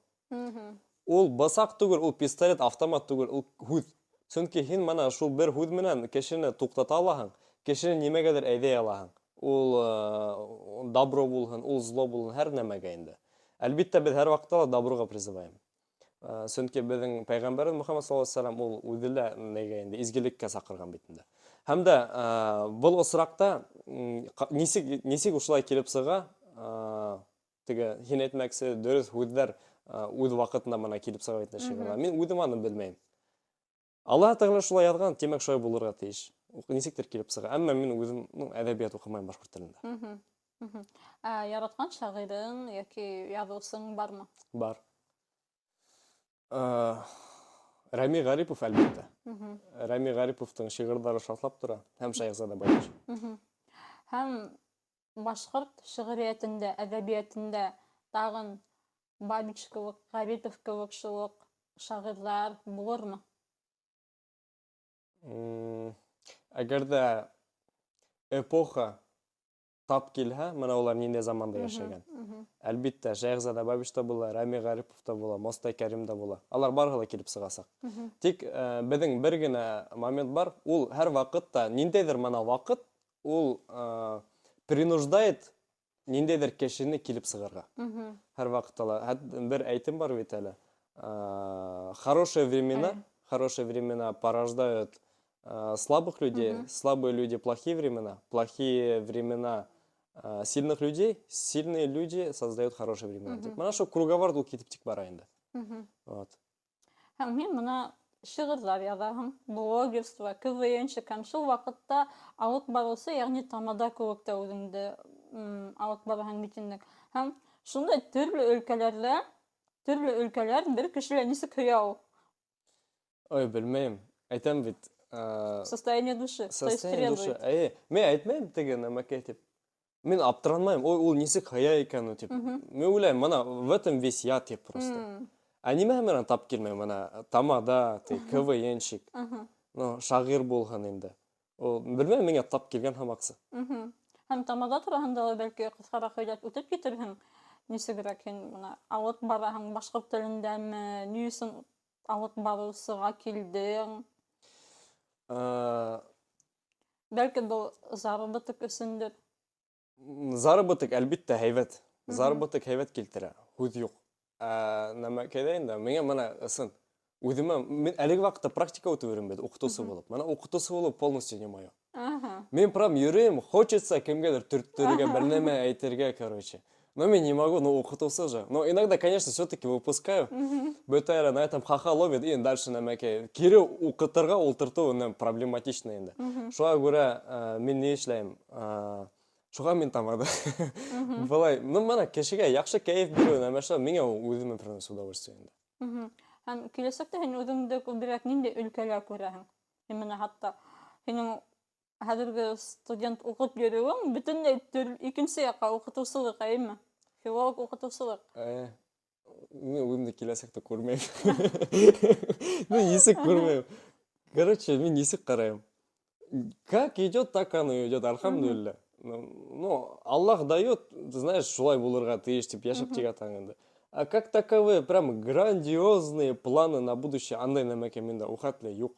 Ул бысаҡ түгел, ул пистолет, автомат түгел, ул һүҙ. Сөнки һин мына шул бер һүҙ менән кешене туҡтата алаһың, кешене нимәгәҙер әйҙәй алаһың. Ул добро булһын, ул зло булһын, һәр нәмәгә инде. Әлбиттә, беҙ һәр ваҡытта ла доброға призываем. Сөнки беҙҙең пәйғәмбәрбеҙ Мөхәммәд саллаллаху алейһи ва саллям ул үҙе лә нәгә инде изгелеккә саҡырған бит инде. Һәм дә был осраҡта нисек ушулай килеп сыға, теге һин әйтмәксе дөрөҫ һүҙҙәр үҙ ваҡытында мына килеп сыға бит шиғырҙа. Мин үҙем аны белмәйем. Аллаһ Тәғәлә шулай яҙған, тимәк шулай булырға тейеш. Нисектер килеп сыға. Әммә мин үҙем әҙәбиәт уҡымайым башҡорт телендә. Яратҡан шағирың йәки яҙыусың бармы? Бар. Рәми Ғарипов, әлбиттә. Рәми Ғариповтың шиғырҙары шартлап тора, һәм Шайхзада Байбаш. Һәм башҡорт шиғриәтендә, әҙәбиәтендә тағын Бабич кеүек, Ғарипов кеүек шул уҡ шағирҙар булырмы? Әгәр дә эпоха тап килһә, мына улар ниндәй заманда йәшәгән. Әлбиттә, Шайхзада Байбаш та була, Рәми Ғарипов та була, Мостай Кәрим да була. Алар барыһы ла килеп сығасаҡ. Тик беҙҙең бер генә момент бар, ул һәр ваҡытта, ниндәйҙер мына ваҡыт, ул принуждает ниндәйҙер кешене килеп сығырға. Һәр ваҡытта ла. Бер әйтем бар бит әле. Хорошие времена порождают слабых людей, слабые люди плохие времена сильных людей, сильные люди создают хорошие времена. Мына шул круговар ул китеп тик бара инде. Һәм һин мына шиғырҙар яҙаһың, блогерство, КВНщик, һәм шул ваҡытта алып барыусы, йәғни тамада кеүек тә үҙеңде алып бараһың бит инде. Һәм шундай төрлө өлкәләр бер кешелә нисек һөйә ул? Ой, белмәйем. Әйтәм бит. Состояние души. Состояние души. Мен әйтмәйем теге нәмәкәй тип. Мин аптыранмайым. Ой, ул нисек һыя икән тип. Мен уйлайым, мына в этом весь я тип просто. Ә нимә менән тап килмәй мына тамада, КВНщик, шағир булһын инде. Белмәйем, миңә тап килгән һымаҡсы. Һәм тамада тураһында ла бәлки ҡыҫҡараҡ һөйләп үтеп китерһең. Нисегерәк һин мына алып бараһың башҡорт телендәме, ни өсөн алып барыусыға килдең? Бәлки был заработок өсөндөр. Заработок әлбиттә һәйбәт. Заработок һәйбәт килтерә. Һүҙ юҡ. Нәмәкәйҙә инде, миңә мына ысын. Үҙемә, мин әлеге ваҡытта практика үтеүем бит, уҡытыусы булып. Мына уҡытыусы булып полностью не мое. Мин прям йөрөйөм, хочется кемгәлер төрттөрөргә, бер нәмә әйтергә, короче. Но я не могу, но уҡытыусы же. Но иногда, конечно, все-таки выпускаю. Бөтәләр на этом ха-ха ловит, и дальше нәмәкәй. Кире уҡытырға ултыртыу проблематично инде. Шуға күрә мин ни эшләйем? Шуға мин тамады. Былай, мына кешегә яҡшы кәйеф биреү нәмәшә, миңә үҙемә приносит удовольствие инде. Һәм киләсәктә һин үҙеңде күберәк ниндәй өлкәлә күрәһең? Именно хатта һинең хәҙерге студент уҡып йөрөүең бөтөнләй икенсе яҡҡа уҡытыусылыҡ, әйме? Филолог уҡытыусылыҡ. Мин үҙемде киләсәктә күрмәйем. Мин нисек күрмәйем. Короче, мин нисек ҡарайым. Как идет, так оно идет, альхамдулилля. Ну, Аллах дает, ты знаешь, шулай булырга тиеш деп яшап тегатаң инде. А как таковые прям грандиозные планы на будущее андай нәмәке менде ухатле юк.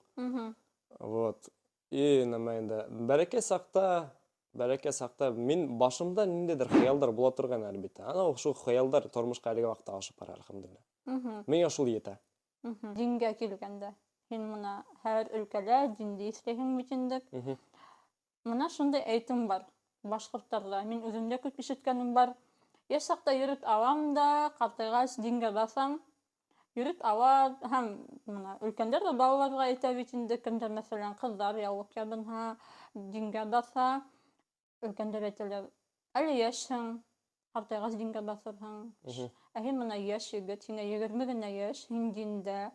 Вот. И нәмә инде бәрәкә сакта мин башымда ниндидер хыялдар була торган әлбәттә. Ана шул хыялдар тормышка әлеге вакытта ашып бара, алхамдулилlah. Миңа шул җитә. Дингә килгәндә, һин моны һәр өлкәдә динди эшләгән бит инде. Мына шундай әйтем бар башкортларда. Мин үземдә күп ишеткәнем бар. Яшь сакта йөреп алам да, картайгач дингә басам. Йөреп ала һәм мына өлкәннәр дә балаларга әйтә бит инде, кемдер мәсәлән кызлар яулык ябынһа, дингә баса. Өлкәннәр әйтәләр, әле яшьһең, картайгач дингә басырһың. Ә һин мына яшь егет, һиңә 20 генә яшь, һин диндә.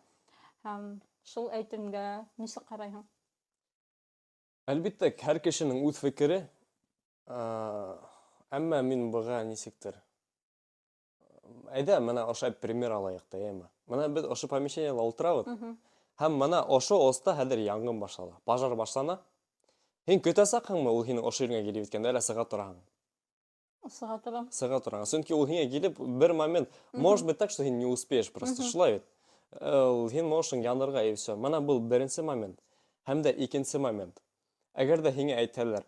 Һәм шул әйтемгә нисек карайһың? Әлбәттә, һәр кешенең үз фикере. Әмма мин буга нисектер. Әйдә, менә ошай пример алайык та, яме. Менә без ошы помещениедә утырабыз. Һәм менә ошы оста хәзер янгын башлана. Пожар башлана. Һин көтә сакһыңмы ул һинең ошы җиргә килеп җиткәндә, әллә сыга тораһың? Сыга торам. Сыга тораһың. Чөнки ул һиңа килеп бер момент, может быть так, что һин не успеешь просто шулай бит. Һин можың янырга и всё. Менә бу беренче момент. Һәм дә икенче момент. Әгәр дә һиңа әйтәләр,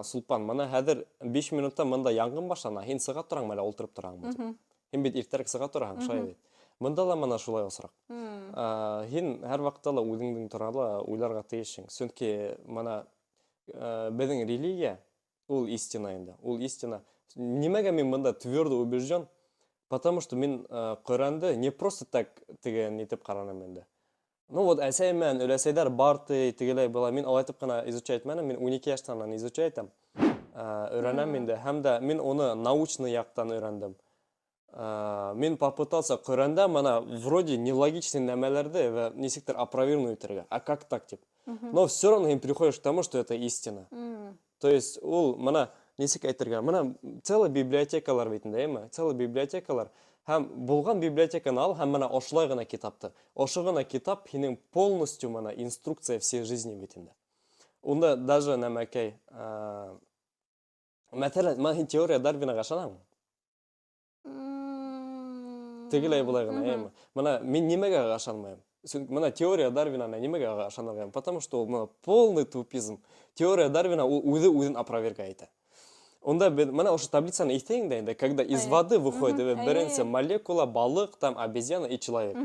Сулпан, менә хәзер 5 минутта монда янгын башлана, һин сыга тораңмы, әллә ултырып тораңмы? Һин бит иртәрәк сыга тораһың, шулай бит. Монда ла менә шулай осрак. Һин һәр вакытта ла үзеңнең турында уйларга тиешсең. Чөнки менә безнең религия ул истина инде. Ул истина. Нимәгә мин монда твердо убежден? Потому что мин Коранды не просто так теген итеп караным инде. Ну вот әсәй менән өләсәйләр барты, тегеләй була. Мин алай итеп кына изучать итмәдем. Мин 12 яшьтән изучать итәм. Өйрәнәм инде. Һәм дә мин оны научный яктан өйрәндем. Мин попытался Коранда менә вроде нелогичный нәмәләрде ва нисектер опровергнуть итәргә. А как так дип? Но всё равно им приходишь к тому, что это истина. То есть ул менә нисек әйтергә? Менә целый библиотекалар бит инде, әйме? Целый библиотекалар. Һәм булган библиотеканы ал, һәм менә ошлай гына китапты. Ошы гына китап һинең полностью менә инструкция всей жизни бит инде. Унда даже нәмәкәй, мәсәлән, мен теория Дарвинага ышанам. Тегеләй булай гына, әйме? Менә мин нимәгә ышанмыйм? Менә теория Дарвинаны нимәгә ышанмыйм? Потому что ул менә полный тупизм. Теория Дарвина ул үзен опровергает итә. Онда менә ошо таблицаны итәйин дә инде, когда из воды выходит беренче молекула, балык, там обезьяна и человек.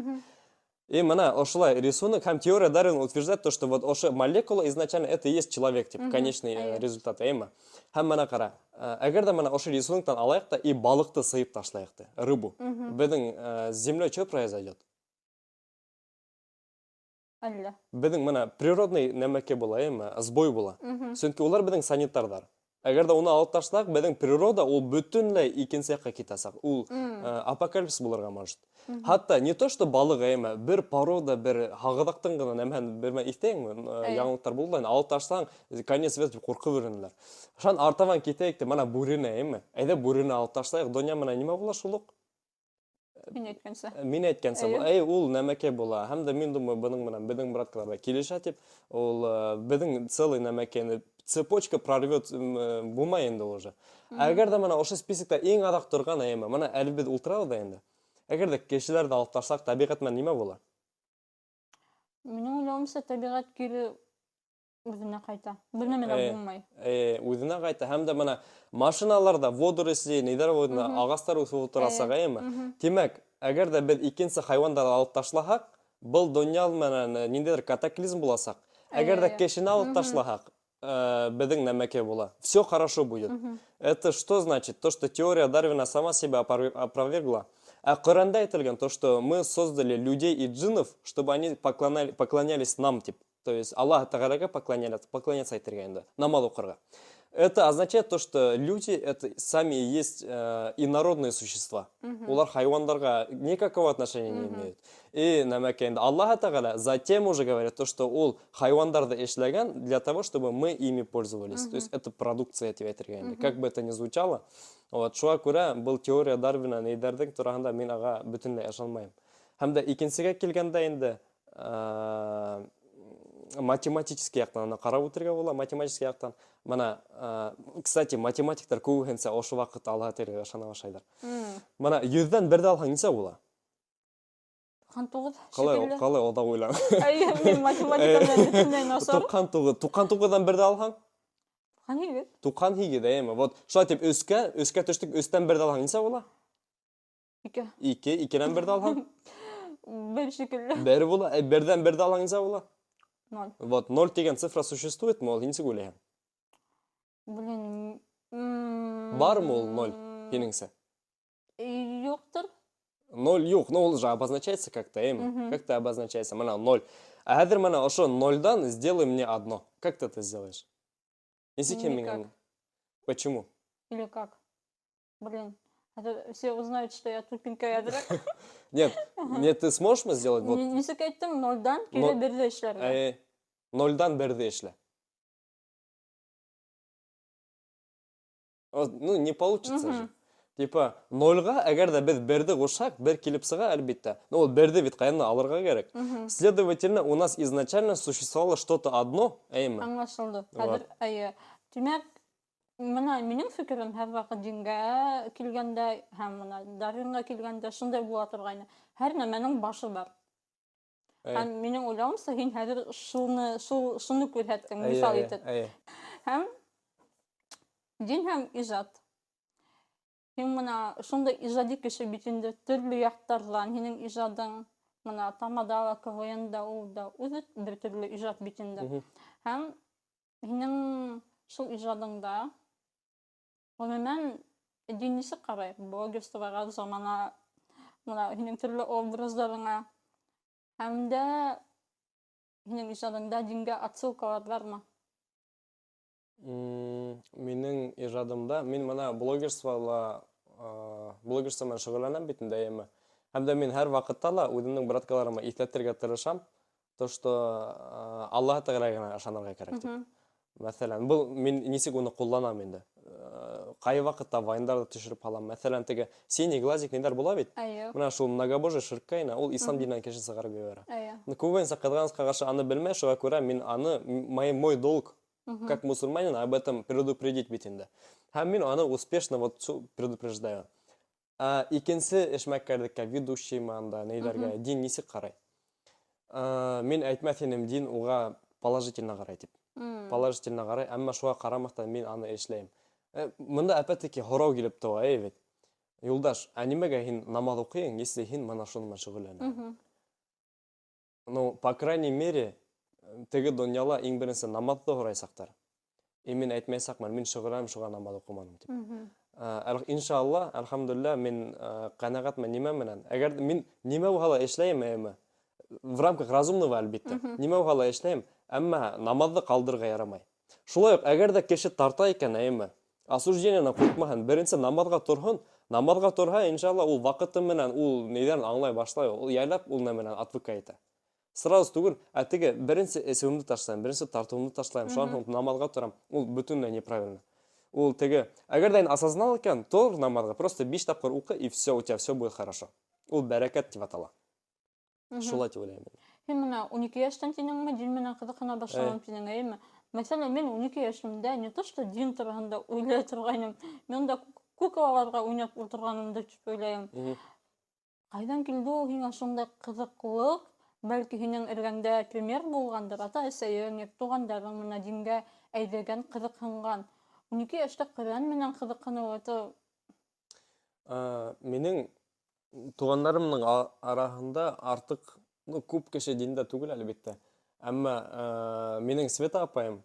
И менә ошолай рисунок һәм теория Дарвина утверждает то, что вот ошо молекула изначально это и есть человек, тип, конечный результат, әйме? Һәм менә кара. Әгәр дә менә ошо рисунктан алайык та и балыкты сыйып ташлайык та, рыбу. Безнең с землей что произойдет? Әллә. Безнең менә природный нәмәке була, әйме? Сбой була. Чөнки улар безнең санитарлар. Әгәр дә уны алып ташлак, безнең природа ул бөтенләй икенче якка китәсәк. Ул апокалипсис булырга может. Хатта не то, что балык әйме, бер порода, бер хагыдактан гына нәмән бермә итәңме, яңлыктар булды, алып ташлаң, конец свет дип куркып йөренеләр. Шан артаван китәйек дә, менә бүрене әйме. Әйдә бүрене алып ташлайык, дөнья менә нимә була шулык? Мин әйткәнсә. Мин әйткәнсә, ул нәмәкәй була. Һәм дә мин думаю, буның менән безнең браткаларга килешә дип, ул безнең целый нәмәкәйне цепочка прорвет булмай инде уже. Әгәр дә менә ошо списокта иң адак торган әйме, менә әлбәт ултырабыз да инде. Әгәр дә кешеләрне алып ташлак, табигать менән нимә була? Минем уйлавымча, табигать кире үзенә кайта. Бер нәмә дә булмай. Үзенә кайта. Һәм дә менә машиналарда водоросли, нидер булды, агастар үсеп утырасак, әйме? Димәк, әгәр дә без икенче хайвандарны алып ташлахак, был дөнья менән ниндидер катаклизм буласак. Әгәр дә кешене алып ташлахак, безнең нәмәкәй була. Всё хорошо будет. Это что значит? То, что теория Дарвина сама себя опровергла. А Коранда әйтелгән то, что мы создали людей и джиннов, чтобы они поклонялись нам, тип. То есть Аллах Тәгаләгә поклоняться әйтергә инде, намаз укырга. Это означает то, что люди это сами есть инородные существа. Улар хайвандарга никакого отношения не имеют. И нәмәкәй инде Аллах Тәгалә затем уже говорит то, что ул хайвандарды эшләгән для того, чтобы мы ими пользовались. То есть это продукция дип әйтергә инде. Как бы это ни звучало, вот шуңа күрә был теория Дарвина нидердән турында мин ага бөтенләй ышанмыйм. Һәм дә икенчегә килгәндә инде математический яктан аны карап үтергә була, математический яктан. Мына, кстати, математиктар күбенсә ошо вакыт Алла Тәгаләгә ышана башлайлар. Мына 100дән берде алһаң ничә була? 99 Калай, шикелле. калай алда уйлан. Мен математикадан бөтенләй насар. 99дан берде алһаң? Ханигез? 92 дәйме. Вот шулай дип өскә төштек, өстән берде алһаң ничә була? 2. 2, 2дән берде алһаң? 1 шикелле. 1 була. 1дән берде алһаң ничә була? 0. Вот 0 дигән цифра существует, мол, ничек уйлыйһың? Блин. Бармы ул 0 һинеңсә? Юктыр. 0 юк, но ол же обозначается как-то, как-то обозначается, мана 0. А хәзер мана ошо 0дан сделай мне одно. Как ты это сделаешь? Нисек Никак. Почему? Или как? Блин. Это все узнают, что я тупенькая дурак. Нет, ты сможешь сделать вот Нисек әйттең 0дан кире 1 эшләргә. 0дан 1 эшлә. Ну, не получится же. Типа 0га, әгәр дә без 1ді кушсак, 1 килеп сыга әлбиттә. Но ул 1ді бит каян алырга кирәк. Следовательно, у нас изначально существовало что-то одно, әйме. Аңлашылды. Хәзер, Димәк, мына минең фикерем һәр вакыт дингә килгәндә һәм мына Дарвинга килгәндә шундай була торгайны. Һәр нәмәнең башы бар. Һәм минең уйлавымча, һин хәзер шуны күрһәттең, мисал итеп. Һәм дин һәм иҗат. Һин мына шундай иҗади кеше бит инде төрле яктардан һинең иҗадың мына тамада, КВНда, ул да үзе бер төрле иҗат бит инде. Һәм һинең шул иҗадыңда гомумән дин нисек карый? Блогерствога, замана мына һинең төрле образларыңа һәм дә һинең иҗадыңда дингә отсылкалар бармы? Минең иҗадымда, мин мына блогерствомен шөгыльләнәм бит инде әйме. Һәм дә мин һәр вакытта ла үземнең браткаларыма исәтергә тырышам, то что Аллаһ Тәгаләгә ышанырга кирәк дип. Мәсәлән, бу мин нисек уны кулланам инде. Кай вакытта вайндарда төшереп алам. Мәсәлән, теге синий глазик нидер була бит. Мына шул многобожие ширккайна, ул ислам диненнән кеше сыгарып җибәрә. Күбенсә кызганычка каршы аны белмәй, шуңа күрә мин аны мой долг как мусульманин об этом предупредить бит инде. Һәм мин аны успешно вот предупреждаю. Икенче эшмәкәрлеккә ведущиймы анда, нидәргә дин нисек карый? Мин әйтмәс идем, дин уга положительно карый дип. Положительно карый, әмма шуга карамастан мин аны эшләйм. Монда опять-таки һорау килеп туа, бит. Юлдаш, ә нимәгә һин намаз укыйң, если һин моны шуны белән шөгыльләнәсең? Ну, по крайней мере, теге дөньяла иң беренче намазды һорайсактар. Мин әйтмәйсакмын, мин шөгыльләнәм, шуга намаз укымадым дип. Иншалла, әлхәмдүлилләh, мин канәгатьмен нимә менән. Әгәр мин нимә угала эшләйм, әйме, в рамках разумного әлбиттә. Нимә угала эшләйм, әмма намазды калдырырга ярамай. Шулай ук, әгәр дә кеше тарта икән, әйме, осуждениенән курыкмаһын, беренче намазга торһын. Намазга торһа, иншалла, ул вакыты менән ул нидән аңлай башлай, ул яйлап ул менән отвыкай итә. Сразу түгел, теге беренче эсеүемне ташлайм, беренче тартуымны ташлайм, шуңа намазга торам. Ул бөтенләй неправильно. Ул теге, әгәр дә осознал икән, тор намазга, просто 5 тапкыр укы, и все, у тебя все будет хорошо. Ул бәрәкәт дип атала. Шулай дип уйлыйм. Һин менә 12 яшьтән тинеңме, дин менән кызыксына башлаган тинең, әйме? Мәсәлән, мин 12 яшьмдә не то что дин турында уйлый торганым, мин дә куклаларга уйнап утырганым дип уйлыйм. Кайдан килде ул һиңа шундай кызыклык? Бәлки һинең эргәңдә пример булгандыр, ата-әсәең, тугандарың менә дингә әйдәгән, кызыксынган. 12 яшьтә Коръән менән кызыксыну это минең туганнарымның арасында артык, күп кеше диндә түгел әлбиттә. Әмма минең Света апайым,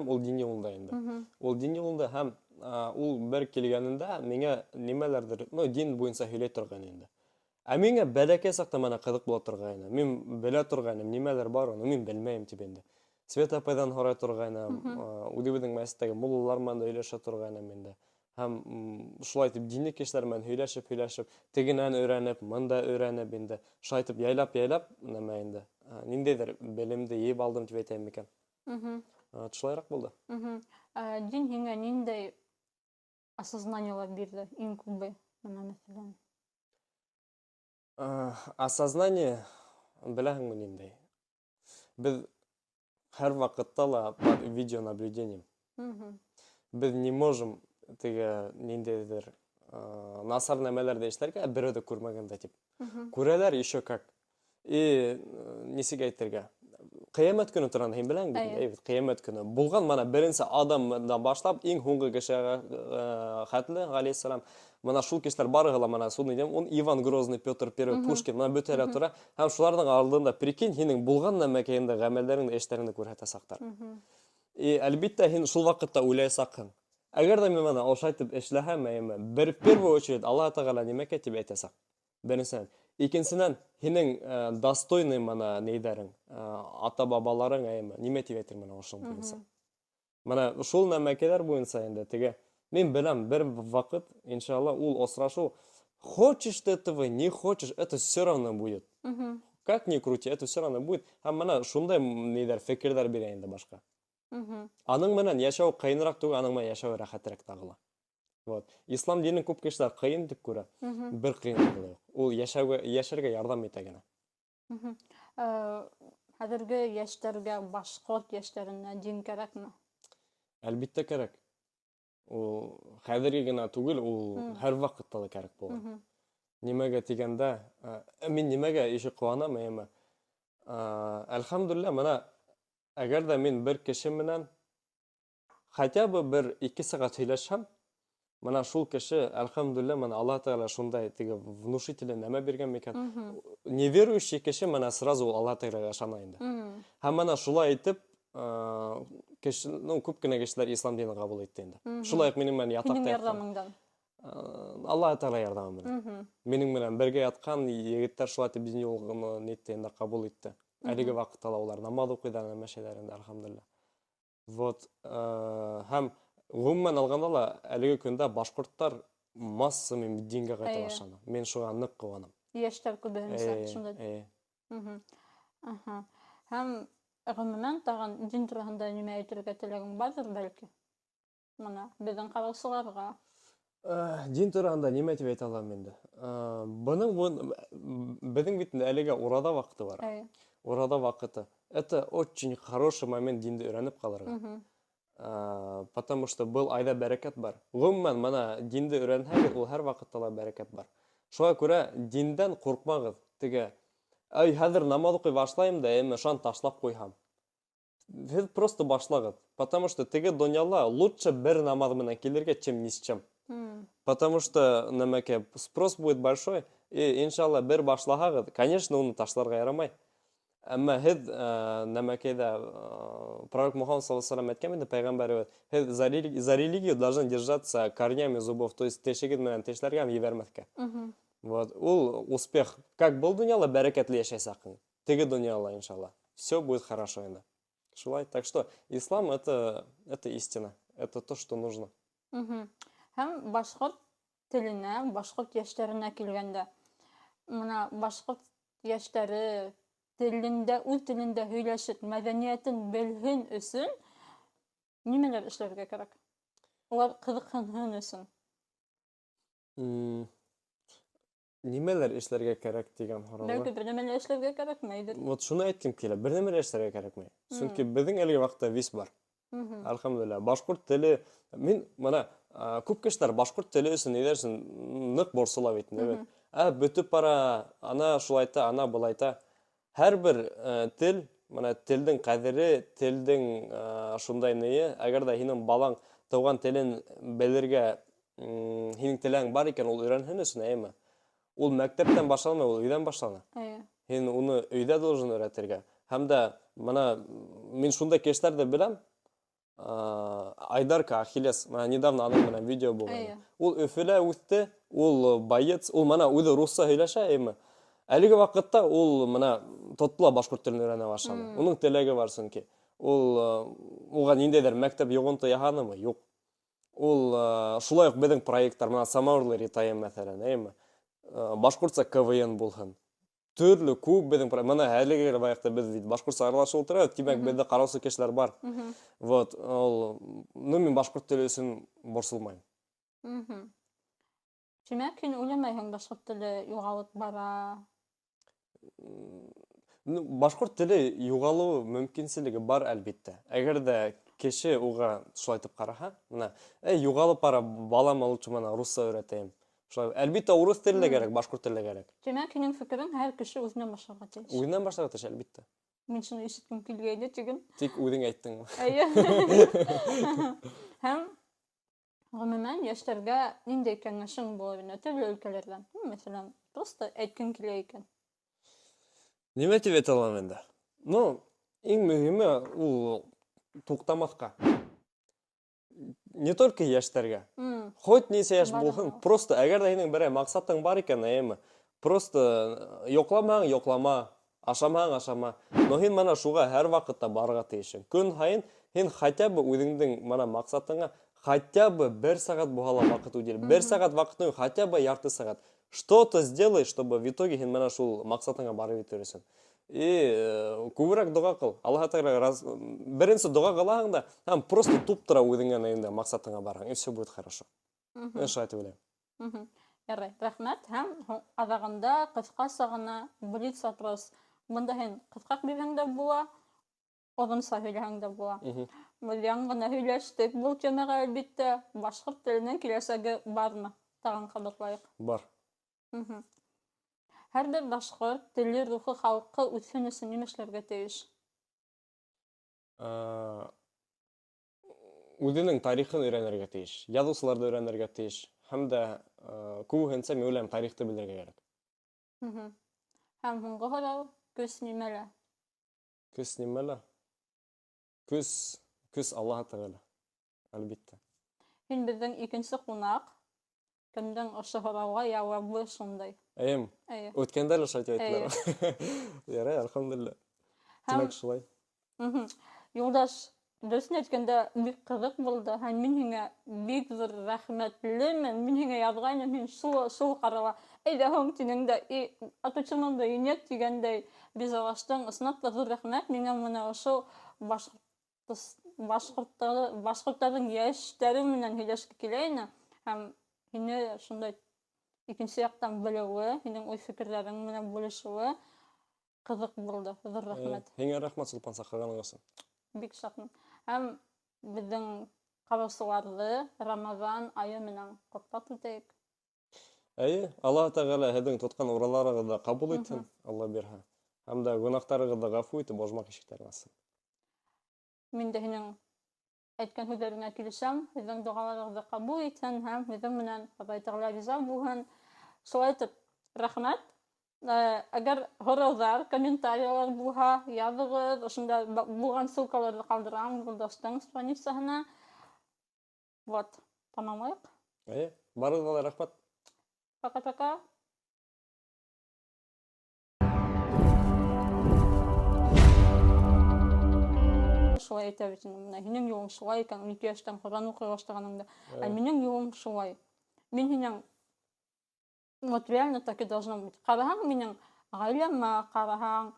ул дин юлында инде. Ул дин юлында һәм ул бер килгәнендә миңа нимәләрдер, дин буенча һөйләй торган инде. Ә миңа бәләкәй сакта менә кызык була торгайны. Мин белә торгайным, нимәләр бар, аны мин белмәйм дип инде. Света апайдан һорай торгайным, үзебезнең мәчеттәге муллалар менән һөйләшә торгайным инде. Һәм шулай итеп дини кешеләр менән һөйләшеп, тегенән өйрәнеп, монда өйрәнеп инде. Шулай итеп яйлап нәмә инде. Ниндәйдер белемде еп алдым дип әйтәм микән? Шулайрак булды. Дин һиңа ниндәй осознаниелар бирде? Иң күбе, менә мәсәлән. Осознание, беләһеңме ниндәй? Без һәр вакытта ла под видеонаблюдением. Без не можем теге ниндейдер насар нәмәләрдә эшләргә, берәү дә күрмәгәндә дип. Күрәләр еще как. И нисек әйтергә? Кыямәт көне торган һин беләң бит, әйбәт, кыямәт көне. Булган мана беренче адамдан башлап иң һуңгы кешегә хәтле, галейһиссалам, мана шул кешеләр барыгы ла мана шуны дим, он Иван Грозный, Петр I, Пушкин, мана бөтәләр тора. Һәм шуларның алдында прикинь, һинең булган нәмәкәендә гамәлләреңне, эшләреңне күрһәтәсәктәр. И әлбиттә һин шул вакытта уйлайсаксың. Әгәр дә мин мана ошайтып эшләһәм, бер первую очередь Аллаһ Тәгалә нимәкә дип әйтәсәк. Беренчедән, икенчедән һинең достойный мана нейдәрең, ата-бабаларың, нимә дип әйтер менә ошол буенча. Мана шул нәмәкәләр буенча инде теге мин беләм бер вакыт, иншалла, ул осрашу. Хочешь ты этого, не хочешь, это все равно будет. Как ни крути, это все равно будет. Һәм мана шундай нейдәр, фикерләр бирә инде башка. Аның менән яшәү кыйынрак түгел, аның менән яшәү рәхәтрәк тагыла. Вот. Ислам динен күп кешеләр кыйын дип күрә. Бер кыйынлыгы юк. Ул яшәргә ярдәм итә генә. Хәзерге яшьләргә, башкорт яшьләренә дин кәрәкме? Әлбиттә кәрәк. Ул хәзерге генә түгел, ул һәр вакытта да кәрәк булган. Нимәгә тигәндә, мин нимәгә ише куанам, әлхәмдүлилләһ, мана әгәр дә мин бер кеше менән хотя бы бер 2 сәгать һөйләшһәм, мана шул кеше, әлхәмдүлилләһ, мана Аллаһ Тәгалә шундай теге внушительный нәмә биргән микән. Неверующий кеше мана сразу Аллаһ Тәгаләгә ышана инде. Һәм мана шулай итеп, кеше, күп кенә кешеләр ислам динен кабул итте инде. Шулай ук минең менән ятакта ярдәмеңдән. Аллаһ Тәгалә ярдәме белән. Минең менән бергә яткан егетләр шулай итеп безнең юлны нитте инде, кабул итте. Әлеге вакытта ла улар намаз укыйлар, мәшәләр инде, әлхәмдүлилләһ. Вот, һәм гомумән алганда ла әлеге көндә башкортлар массами дингә кайта башлады. Мин шуга нык куанам. Яшьләр күбәйенчә шундай. Һәм гомумән тагын дин турында нимә әйтергә теләгең бардыр бәлки? Мана безнең караучыларга. Дин турында нимә дип әйтә алам инде? Безнең бит әлегә урада вакыты бар. Урада вакыты. Это очень хороший момент динде өйрәнеп калырга. Потому что был айда бәрәкәт бар. Гомумән мана динде өйрәнһәгез, ул һәр вакытта ла бәрәкәт бар. Шуңа күрә диндән куркмагыз. Теге хәзер намаз укый башлайм да, шуны ташлап куйһам. Сез просто башлагыз. Потому что теге дөньяда лучше бер намаз менән килергә, чем ни с чем. Потому что нәмәкә спрос будет большой, и иншалла бер башлагыз, конечно, уны ташларга ярамай. Әмма һез нәмәкәдә пророк Мухаммад саллаллаху алейхи ва саллям әйткән инде, пәйгамбәребез, һез за религию должны держаться корнями зубов, то есть тешегез менән тешләргә ебәрмәскә. Вот, ул успех как был дөньяда бәрәкәтле яшәсәкң, теге дөньяда иншалла. Все будет хорошо инде. Шулай, так что ислам это истина, это то, что нужно. Һәм башкорт теленә, башкорт яшьләренә килгәндә, мына башкорт яшьләре телендә, үз телендә һөйләшеп, мәдәниятен белһен өчен нимәләр эшләргә кирәк? Улар кызыксынсын өчен. Нимәләр эшләргә кирәк дигән һорау. Бәлки бер нәмәләр эшләргә кирәкмәйдер. Вот шуны әйткем килә, бер нәмәләр эшләргә кирәкмәй. Чөнки безнең әлеге вакытта вис бар. Әлхәмдүлилләһ, башкорт теле, мин мана күп кешеләр башкорт теле өчен нидәрсен нык борсыла бит. Бөтеп бара, ана шулайта, ана булайта. Һәрбер тел, мана телдең кадере, телдең шундай ные, әгәр дә һинең балаң туган телен белергә, һинең телең бар икән, ул өйрәнһен өчен, ул мәктәптән башланмый, ул өйдән башлана. Һин уны өйдә должен өйрәтергә. Һәм дә мана мин шундай кешеләрне беләм. Айдарка Ахиллес, мана недавно аның менән видео булган. Ул Өфөлә үсте, ул боец, ул мана үзе русча һөйләшә, әлеге вакытта ул мана тоттыла башкорт телен өйрәнә башлады. Уның теләге бар сөнки. Ул уга ниндәйдер мәктәп йогынты яһанымы? Юк. Ул шулай ук безнең проекттар, мана самаурлы ритаем мәсәлән, башкортча КВН булһын. Төрле күп безнең мана әлеге вакытта без бит башкортча аралашып утырабыз, димәк бездә караучы кешеләр бар. Вот, мин башкорт теле өчен борсылмайм. Димәк, һин уйламайһың башкорт теле югалып бара? Башкорт теле югалуу мөмкинчилиги бар әлбиттә. Әгәр дә кеше уга шулай итеп караһа, менә, югалып бара, балам алучы менә русча өйрәтәм. Шулай, әлбиттә урыс теле дә кирәк, башкорт теле дә кирәк. Демәк, һинең фикерең һәр кеше үзенә башларга тиеш. Уйнан башларга тиеш, әлбиттә. Мин шуны ишеткем килгәйне түгел. Тик үҙең әйттең. Һәм гомумән яшьләргә ниндәй кәңәшең булыр ине төрле өлкәләрдән? Мәсәлән, просто әйткең килә икән. Нимә тип әйтә алам инде? Иң мөһиме ул туктамаска. Не только яшьләргә. Хоть нисә яшь булһын, просто әгәр дә һинең берәй максатың бар икән, просто йокламаң, йоклама, ашамаң, ашама. Но һин менә шуга һәр вакытта барырга тиешең. Көн һайын һин хотя бы үзеңнең менә максатыңа хотя бы 1 сәгать булса ла вакыт үдел. 1 сәгать вакытның хотя бы ярты сәгать. Что-то сделай, чтобы в итоге һин менә шул максатыңа барып җитерсең. Күбрәк дуга кыл. Аллаһ Тәгалә беренче дуга кылаһың да, һәм просто туп-тура үзеңнең инде максатыңа бараң. И все будет хорошо. Мен шулай дип уйлыйм. Ярый, рәхмәт. Һәм аҙағында кыскаса гына блиц вопрос. Бында һин кыскак бирһәң дә була, оҙонса һөйләһәң дә була. Без яңғына һөйләштек был темаға, әлбиттә. Башҡорт теленең киләсәге бармы? Тағын ҡабатлайыҡ. Бар. Һәр бер башҡорт теле рухы халҡы үҫһен өсөн нимә эшләргә тейеш? Үҙенең тарихын өйрәнергә тейеш, яҙыусыларҙы өйрәнергә тейеш. Һәм дә күбеһенсә мин уйлайым, тарихты белергә кәрәк. Һәм һуңғы һорау, көс нимәлә? Көс нимәлә? Көс Аллаһ Тәгалә. Әлбиттә. Һин беҙҙең икенсе ҡунаҡ. Кемдең ошо һорауға яуабы шундай. Үткәндә лә шулай әйттеләр. Ярай, алхамдулилла. Тимәк шулай. Юлдаш, дөрөҫөн әйткәндә, бик ҡыҙыҡ булды. Һәм мин һиңә бик ҙур рәхмәтлемен. Мин һиңә яҙғайным, һин шул ҡарала. Әйҙә һуң тинең дә, отучымыңды инек тигәндәй ризалаштың. Ысынлап та ҙур рәхмәт. Миңә менә ошо башҡорттарҙың йәштәре менән һөйләшкең килә ине. Һәм һине шундай икенсе яҡтан белеүе, һинең уй-фекерҙәрең менән бүлешеүе ҡыҙыҡ булды. Ҙур рәхмәт. Һиңә рәхмәт, Сулпан, саҡырғаның өсөн. Бик шатмын. Һәм беҙҙең ҡарасыларҙы Рамазан айы менән ҡотлап үтәйек. Аллаһ Тәғәлә һеҙҙең тотҡан ураларығыҙҙы ҡабул итһен, Алла бирһә. Һәм дә гонаһтарығыҙҙы ғәфү итеп, ожмаҡ ишектәрен асһын. Мин дә һинең әйткән һүҙҙәреңә килешәм. Һеҙҙең доғаларығыҙҙы ҡабул итһен һәм һеҙҙең менән Хоҙай Тәғәлә риза булһын. Шулай итеп, рәхмәт. Әгәр һорауҙар, комментариялар булһа, яҙығыҙ. Ошонда булған ссылкаларҙы ҡалдырам Юлдаштың страницаһына. Вот, тамамлайыҡ. Барығыҙға ла рәхмәт. Пока-пока. Шулай әйтәбез инде. Һинең юлың шулай икән, 12 йәштән Ҡоръан уҡый башлағаныңда. Ә минең юлым шулай. Мин һинең вот реально так и должно быть. Ҡараһаң, минең ғаиләмә ҡараһаң,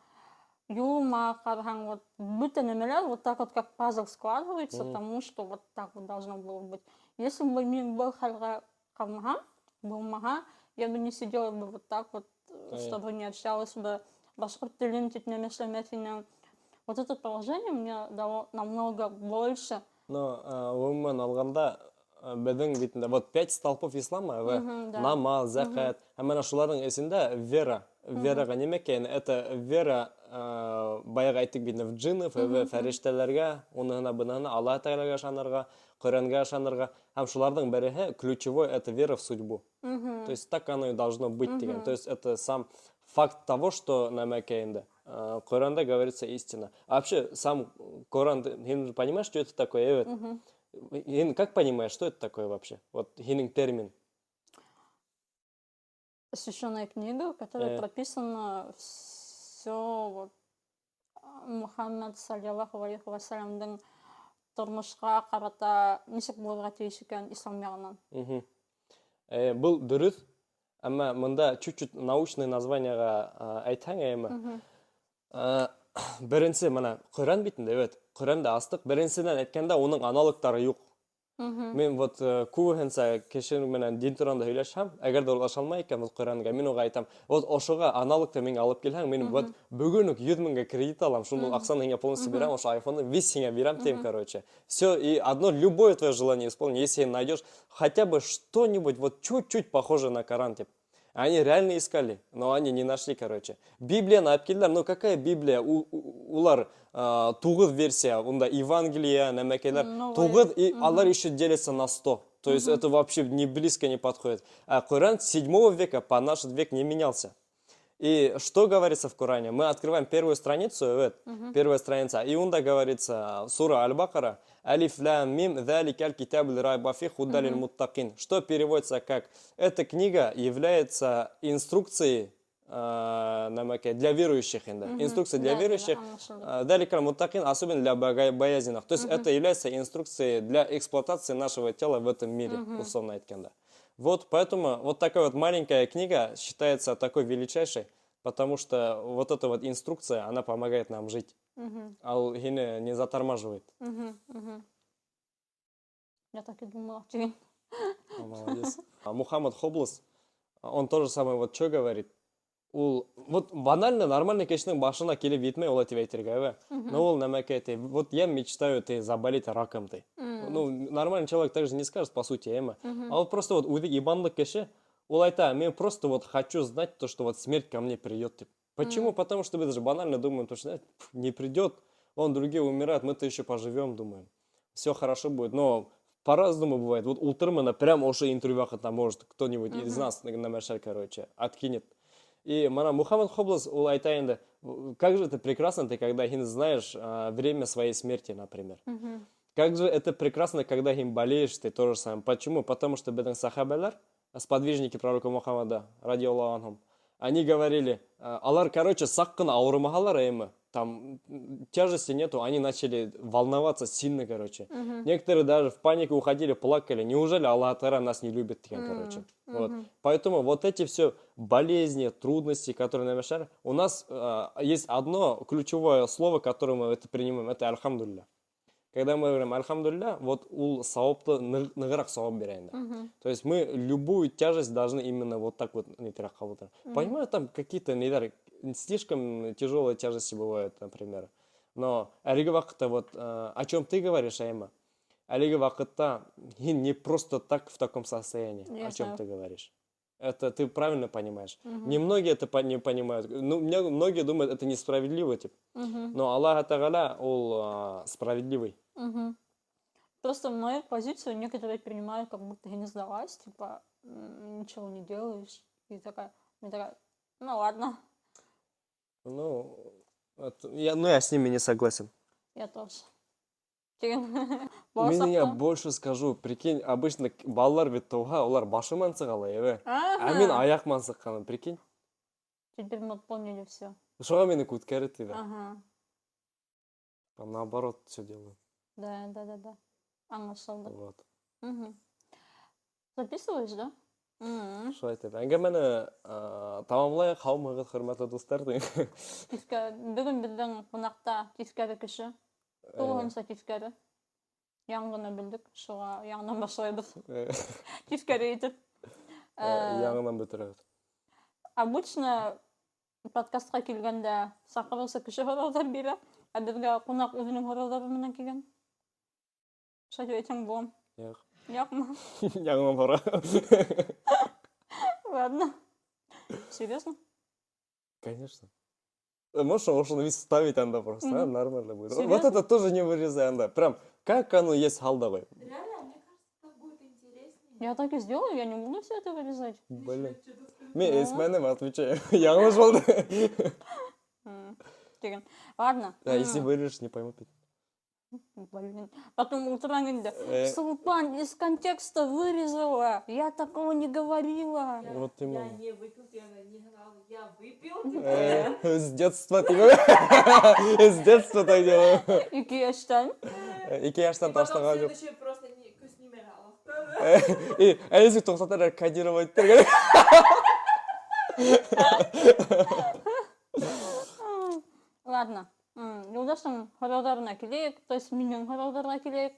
юлыма ҡараһаң, вот бөтә нәмәләр вот так вот как пазл складывается, тому что вот так вот должно было быть. Если бы мин был хәлгә ҡалмаһам, булмаһа, я бы не сидела бы вот так вот, с тобой не общалась бы, башҡорт телен тип-нәмә эшләмәҫ инем. Вот это положение мне дало намного больше. Но ғөмүмән алғанда, беҙҙең битендә, вот 5 столпов ислама, намаз, зәкәт, һәм менә шуларҙың эсендә вера. Вераға нимә икән? Это вера, баяғы әйттек бит, в джиннов, в фәрештәләргә, уныһына-быныһына, Аллаһ Тәғәләгә ышанырға, Ҡөрьәнгә ышанырға, һәм шуларҙың береһе ключевой, это вера в судьбу. То есть так оно и должно быть дигән. То есть это сам факт того, что намәкәйендә. Коранда говорится истина. А вообще, сам Коран, ты понимаешь, что это такое? Как понимаешь, что это такое вообще? Вот хининг термин. Священная книга, в которой прописано все вот Мухаммад саллаллаху алейхи ва саллямдың тормошқа ҡарата нисек булырға тейеш икән ислам яғынан. Был дөрөҫ, әммә мында чуть-чуть научный названиеға әйтһәң, беренсе, менә Ҡөрьән битендә, Ҡөрьәнде астыҡ, беренсенән әйткәндә, уның аналогтары юҡ. Мен вот көбінесе кешірім менен дин туранда сөйлешсем, эгер де ол аша алмай екен бұл Құранға, мен оға айтам, вот ошоға аналогты мен алып келсең, мен вот бүгін 100 000 кредит алам, шул акчаны сеңе полностью берем, ошо айфонды весь сеңе берем тем, короче. Все, и одно любое твое желание исполнить, если найдешь хотя бы что-нибудь вот чуть-чуть похожее на Коран, типа. Они реально искали, но они не нашли, короче. Библия напкелдер, ну какая Библия? Улар тугыз версия, унда Евангелие, намекелер, тугыз, и алар еще делятся на 100. То есть это вообще не близко не подходит. А Коран 7 века по наш век не менялся. И что говорится в Коране? Мы открываем первую страницу, первая страница, и унда говорится, сура Аль-Бакара, Алиф лям мим заликаль китаб ли райба фи худда лиль муттакин. Что переводится как эта книга является инструкцией для верующих. Инструкция для верующих. Даликаль муттакин, особенно для боязенных. То есть это является инструкцией для эксплуатации нашего тела в этом мире, условно айтканда. Вот поэтому вот такая вот маленькая книга считается такой величайшей, потому что вот эта вот инструкция, она помогает нам жить. А не затормаживает. Я так и думала. Молодец. Мухаммад Хоблус, он тоже самое вот что говорит. Вот банально, нормально кешінің башына келіп етмей ол айтып әйтергәве. Но ол намекеты. Вот я мечтаю ты заболеть раком ты. Ну, нормальный человек также не скажет, по сути, эма. А вот просто вот увидеть ебанлык кеше, ол айта, я просто вот хочу знать то, что вот смерть ко мне придет. Типа. Почему? Потому что мы даже банально думаем, то, что не придет, он другие умирают, мы-то еще поживем, думаем. Все хорошо будет, но по-разному бывает. Вот утром прям уже интервью там может кто-нибудь из нас на Мершаль, короче, откинет. И Мухаммад Хоблус, ол айтайында, как же это прекрасно ты, когда не знаешь время своей смерти, например. Как же это прекрасно, когда им болеешь, ты тоже самое. Почему? Потому что беден сахабалар, сподвижники пророка Мухаммада, ради Аллаху анхум, они говорили, алар, короче, саккана аурумахалар эймы, там тяжести нету, они начали волноваться сильно, короче. Некоторые даже в панику уходили, плакали. Неужели Аллах Тара нас не любит, короче. Вот. Поэтому вот эти все болезни, трудности, которые намешали, у нас есть одно ключевое слово, которое мы это принимаем, это альхамдулля. Когда мы говорим альхамдулля, вот ул сауапты награк сауап берейн. То есть мы любую тяжесть должны именно вот так вот не трахавать. Понимаю, там какие-то слишком тяжелые тяжести бывают, например. Но әлеге вакытта вот о чем ты говоришь, Айма? Әлеге вакытта не просто так в таком состоянии, о чем ты говоришь. Это ты правильно понимаешь. Немногие это не понимают. Ну, многие думают, это несправедливо, типа. Но Аллах Тааля, он справедливый. Просто мою позицию некоторые принимают, как будто я не сдалась, типа, ничего не делаешь. И такая, ну ладно. Ну, я с ними не согласен. Я тоже. Я больше скажу, прикинь, обычно балалар бит туга, олар башыман сыгала, а мен аяқман сыққаным, прикинь. Теперь мы поняли все. Шоға мені көткәрет еді. Ага. Наоборот все делаю. Да. Аңлашылды. Вот. Записываешь, да? Что айтып, әңгәмәне тамамлайық, қауымығыз, құрметті достар. Бүгін біздің қонақта тискәрі кіші. Тоғынса тискәрі. Яңғыны білдік, шуға яңынан башлайбыз. Тискәрі етіп. Яңынан бітіреді. Обычно подкастқа келгенде сақырылса кіші хоралдар бері, а бізге қонақ өзінің хоралдары менен келген. Что айтсаң болам? Яқ. Яқма. Яңынан бара. Ладно. Серьезно? Конечно. Можешь его весь вставить, анда просто, нормально будет. Серьезно? Вот это тоже не вырезай, анда. Прям, как оно есть халдовый. Реально, мне кажется, так будет интереснее. Я так и сделаю, я не буду все это вырезать. Блин. Мен эсмәнем отвечаю. Яңы жолды. Ладно. Да, если вырежешь, не поймут. Блин. Потом утром Сулпан из контекста вырезала. Я такого не говорила. Вот Я именно. не выпил, я не гнал, я выпил. С детства ты с детства так делаю. Iki yaştan. Iki yaştan Потом таштаған жоқ. следующее просто көз неме қалып. И әлесі тоқтатар кодировать тер. Ладно. Юлдаштың хоралдарына келейік, то есть менің хоралдарға келейік.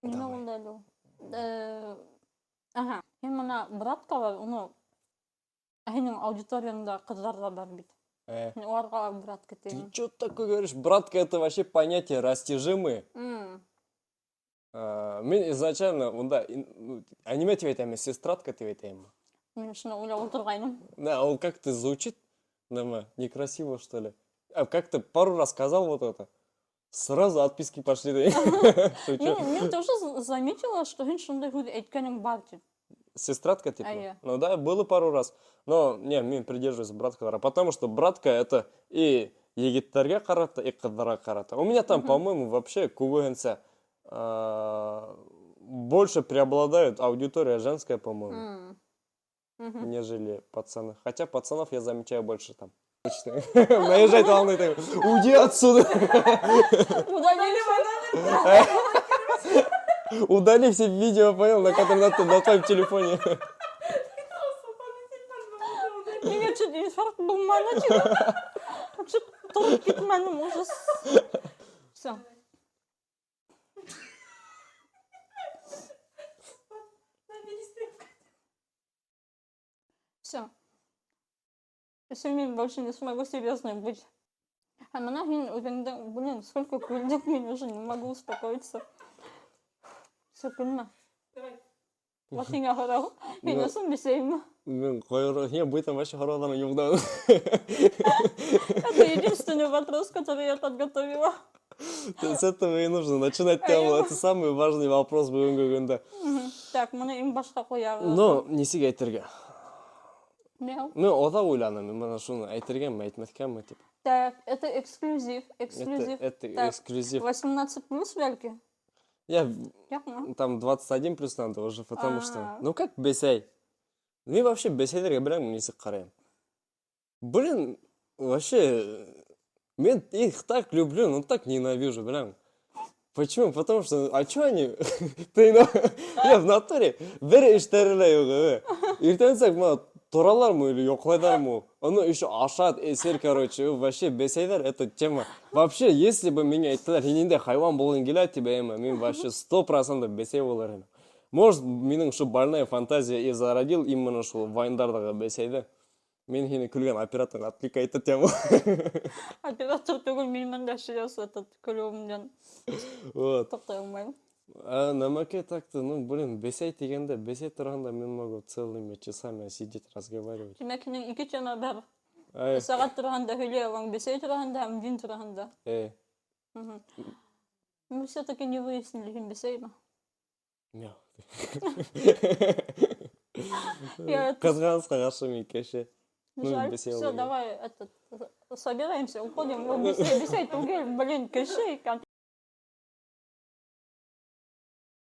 Не Давай. ударил. Ага. Мен мына братка бар, ну, сенің аудиторияңда қыздар да бар бит. Мен оларға брат Ты кетейін. что такое говоришь? Братка, это вообще понятие растяжимые. Мен изначально онда аниме деп айтайын, сестратка деп айтайын. Мен шын ойлап отырғайным. Да, он как-то звучит, некрасиво, что ли. А как-то пару раз сказал вот это. Сразу отписки пошли. Шучу. Мен тоже заметила, что сен шындай сөз айтканың бар деп. Сестратка, типа? Ая. Ну да, было пару раз. Но, не, мен придерживаюсь братка, потому что братка это и егеттерге қарата, и қыздарға қарата. У меня там, по-моему, вообще көбінесе больше преобладает аудитория женская, по-моему, нежели пацаны. Хотя пацанов я замечаю больше там. Наезжает волны, уйди отсюда. Удали все видео, понял, на котором на твоем телефоне. Менде чуть инфаркт болмады чуть. Чуть тұрып кетмәнім ужас. Все. Все. Если мен больше не смогу серьезной быть. А мына мен өзіңді, блин, сколько күлдік, мен уже не могу успокоиться. Все, күлмә. Давай. Латыңа қарау. Мен осым бесеймін. Мен қойыры, не, вы там вообще хороданы югдан. Это единственный вопрос, который я подготовила. С этого и нужно начинать тему. Это самый важный вопрос бүгінгі күнде. Так, мұны ең башқа қояғы. Но, несіге айтерге. Мяу. Мен ода ойланым, мен мана шуны айтыргенмін, айтматкенмін, типа. Так, это эксклюзив. Эксклюзив. Это Так, эксклюзив. 18 плюс бәлки? Я Яқма. там 21 плюс надо уже, потому что... А. Ну как бесей? Мен вообще бесейлерге білемін, несі қараймын. Блин, вообще... Мен их так люблю, но так ненавижу, блин. Почему? Потому что... А чё они... Я в натуре бір іштерілей оғы. Ертеңсек ма тұралар му или жоқлайдар му? Оно еще ашат, эсер, короче. Вообще бесейлер, это тема. Вообще, если бы меня айтылар, енінде хайван болғын келеді, тебе ема, мен вообще 100% бесей болар ем. Может, менің шу больная фантазия и зародил именно шу вайндардағы бесейді. Мен хені күлген оператор откликает тему. Оператор түгіл менімен де ширес этот күлуімден Вот. тоқтай алмаймын. А намаке так-то, ну, блин, бесей дегенде, бесей тұрғанда мен могу целыми часами сидеть, разговаривать. Демек, менің екі тема бар. Ай, Сағат тұрғанда сөйлеуің, бесей тұрғанда, һәм дин тұрғанда. Мы все-таки не выяснили, кім бесей ма. мяу. Я это Қызғанысқа қарсы мен кеше. Ну, жаль. бесей Все, оламын. давай, собираемся, уходим. Бесей, түгел, блин, кеше.